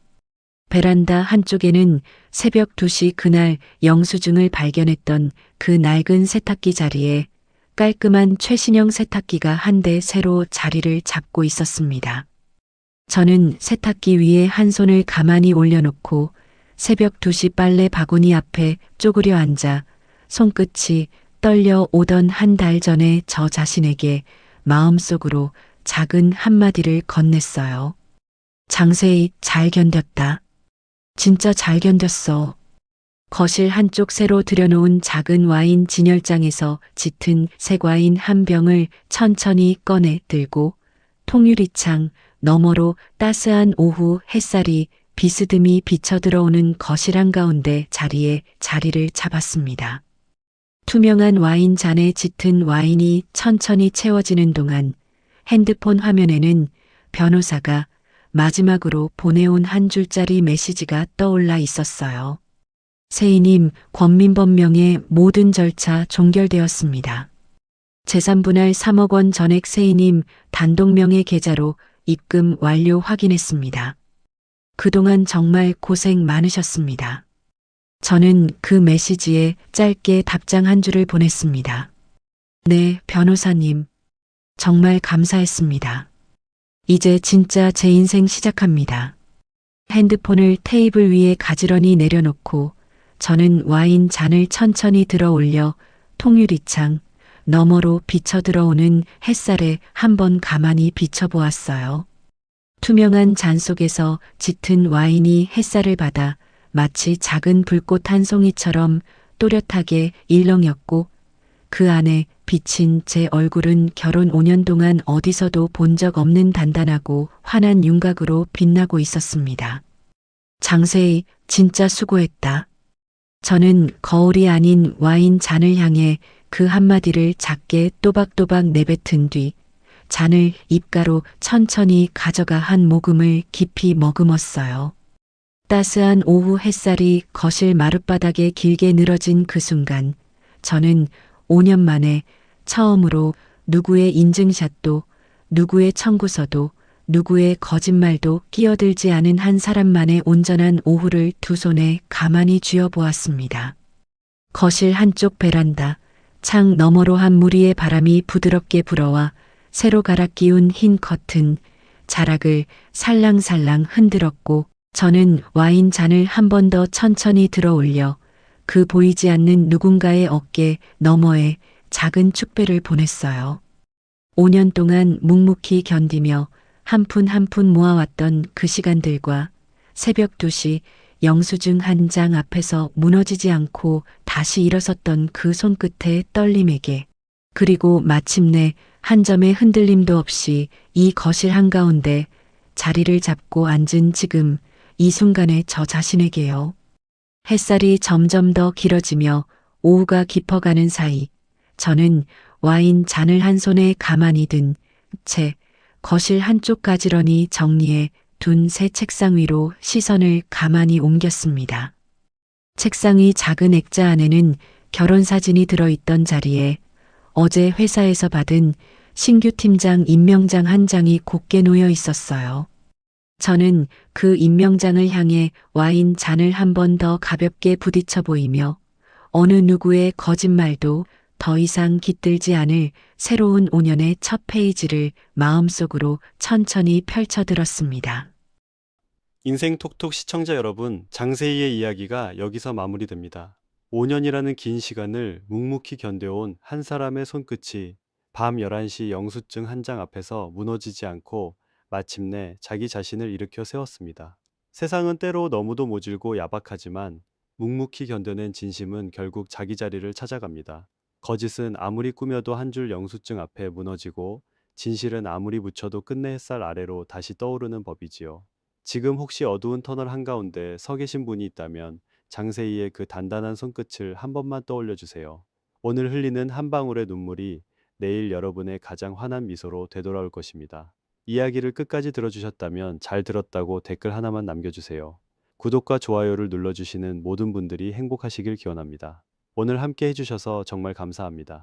베란다 한쪽에는 새벽 2시 그날 영수증을 발견했던 그 낡은 세탁기 자리에 깔끔한 최신형 세탁기가 한 대 새로 자리를 잡고 있었습니다. 저는 세탁기 위에 한 손을 가만히 올려놓고 새벽 2시 빨래 바구니 앞에 쪼그려 앉아 손끝이 떨려 오던 한 달 전에 저 자신에게 마음속으로 작은 한마디를 건넸어요. 장세희 잘 견뎠다. 진짜 잘 견뎠어. 거실 한쪽 새로 들여놓은 작은 와인 진열장에서 짙은 색와인 한 병을 천천히 꺼내 들고 통유리창 너머로 따스한 오후 햇살이 비스듬히 비쳐 들어오는 거실 한가운데 자리에 자리를 잡았습니다. 투명한 와인 잔에 짙은 와인이 천천히 채워지는 동안 핸드폰 화면에는 변호사가 마지막으로 보내온 한 줄짜리 메시지가 떠올라 있었어요. 세희님, 권민범 명의 모든 절차 종결되었습니다. 재산 분할 3억 원 전액 세희님 단독 명의 계좌로 입금 완료 확인했습니다. 그동안 정말 고생 많으셨습니다. 저는 그 메시지에 짧게 답장 한 줄을 보냈습니다. 네, 변호사님. 정말 감사했습니다. 이제 진짜 제 인생 시작합니다. 핸드폰을 테이블 위에 가지런히 내려놓고 저는 와인 잔을 천천히 들어 올려 통유리창 너머로 비쳐 들어오는 햇살에 한번 가만히 비춰보았어요. 투명한 잔 속에서 짙은 와인이 햇살을 받아 마치 작은 불꽃 한 송이처럼 또렷하게 일렁였고 그 안에 비친 제 얼굴은 결혼 5년 동안 어디서도 본 적 없는 단단하고 환한 윤곽으로 빛나고 있었습니다. 장세희, 진짜 수고했다. 저는 거울이 아닌 와인 잔을 향해 그 한마디를 작게 또박또박 내뱉은 뒤 잔을 입가로 천천히 가져가 한 모금을 깊이 머금었어요. 따스한 오후 햇살이 거실 마룻바닥에 길게 늘어진 그 순간 저는 5년 만에 처음으로 누구의 인증샷도 누구의 청구서도 누구의 거짓말도 끼어들지 않은 한 사람만의 온전한 오후를 두 손에 가만히 쥐어보았습니다. 거실 한쪽 베란다, 창 너머로 한 무리의 바람이 부드럽게 불어와 새로 갈아 끼운 흰 커튼, 자락을 살랑살랑 흔들었고 저는 와인 잔을 한 번 더 천천히 들어 올려 그 보이지 않는 누군가의 어깨 너머에 작은 축배를 보냈어요. 5년 동안 묵묵히 견디며 한 푼 한 푼 모아왔던 그 시간들과 새벽 2시 영수증 한 장 앞에서 무너지지 않고 다시 일어섰던 그 손끝의 떨림에게 그리고 마침내 한 점의 흔들림도 없이 이 거실 한가운데 자리를 잡고 앉은 지금 이 순간의 저 자신에게요. 햇살이 점점 더 길어지며 오후가 깊어가는 사이 저는 와인 잔을 한 손에 가만히 든 채 거실 한쪽 가지런히 정리해 둔 새 책상 위로 시선을 가만히 옮겼습니다. 책상 위 작은 액자 안에는 결혼 사진이 들어있던 자리에 어제 회사에서 받은 신규 팀장 임명장 한 장이 곱게 놓여 있었어요. 저는 그 임명장을 향해 와인 잔을 한 번 더 가볍게 부딪혀 보이며 어느 누구의 거짓말도 더 이상 깃들지 않을 새로운 5년의 첫 페이지를 마음속으로 천천히 펼쳐들었습니다. 인생톡톡 시청자 여러분, 장세희의 이야기가 여기서 마무리됩니다. 5년이라는 긴 시간을 묵묵히 견뎌온 한 사람의 손끝이 밤 11시 영수증 한 장 앞에서 무너지지 않고 마침내 자기 자신을 일으켜 세웠습니다. 세상은 때로 너무도 모질고 야박하지만 묵묵히 견뎌낸 진심은 결국 자기 자리를 찾아갑니다. 거짓은 아무리 꾸며도 한 줄 영수증 앞에 무너지고 진실은 아무리 묻혀도 끝내 햇살 아래로 다시 떠오르는 법이지요. 지금 혹시 어두운 터널 한가운데 서 계신 분이 있다면 장세희의 그 단단한 손끝을 한 번만 떠올려 주세요. 오늘 흘리는 한 방울의 눈물이 내일 여러분의 가장 환한 미소로 되돌아올 것입니다. 이야기를 끝까지 들어주셨다면 잘 들었다고 댓글 하나만 남겨주세요. 구독과 좋아요를 눌러주시는 모든 분들이 행복하시길 기원합니다. 오늘 함께 해주셔서 정말 감사합니다.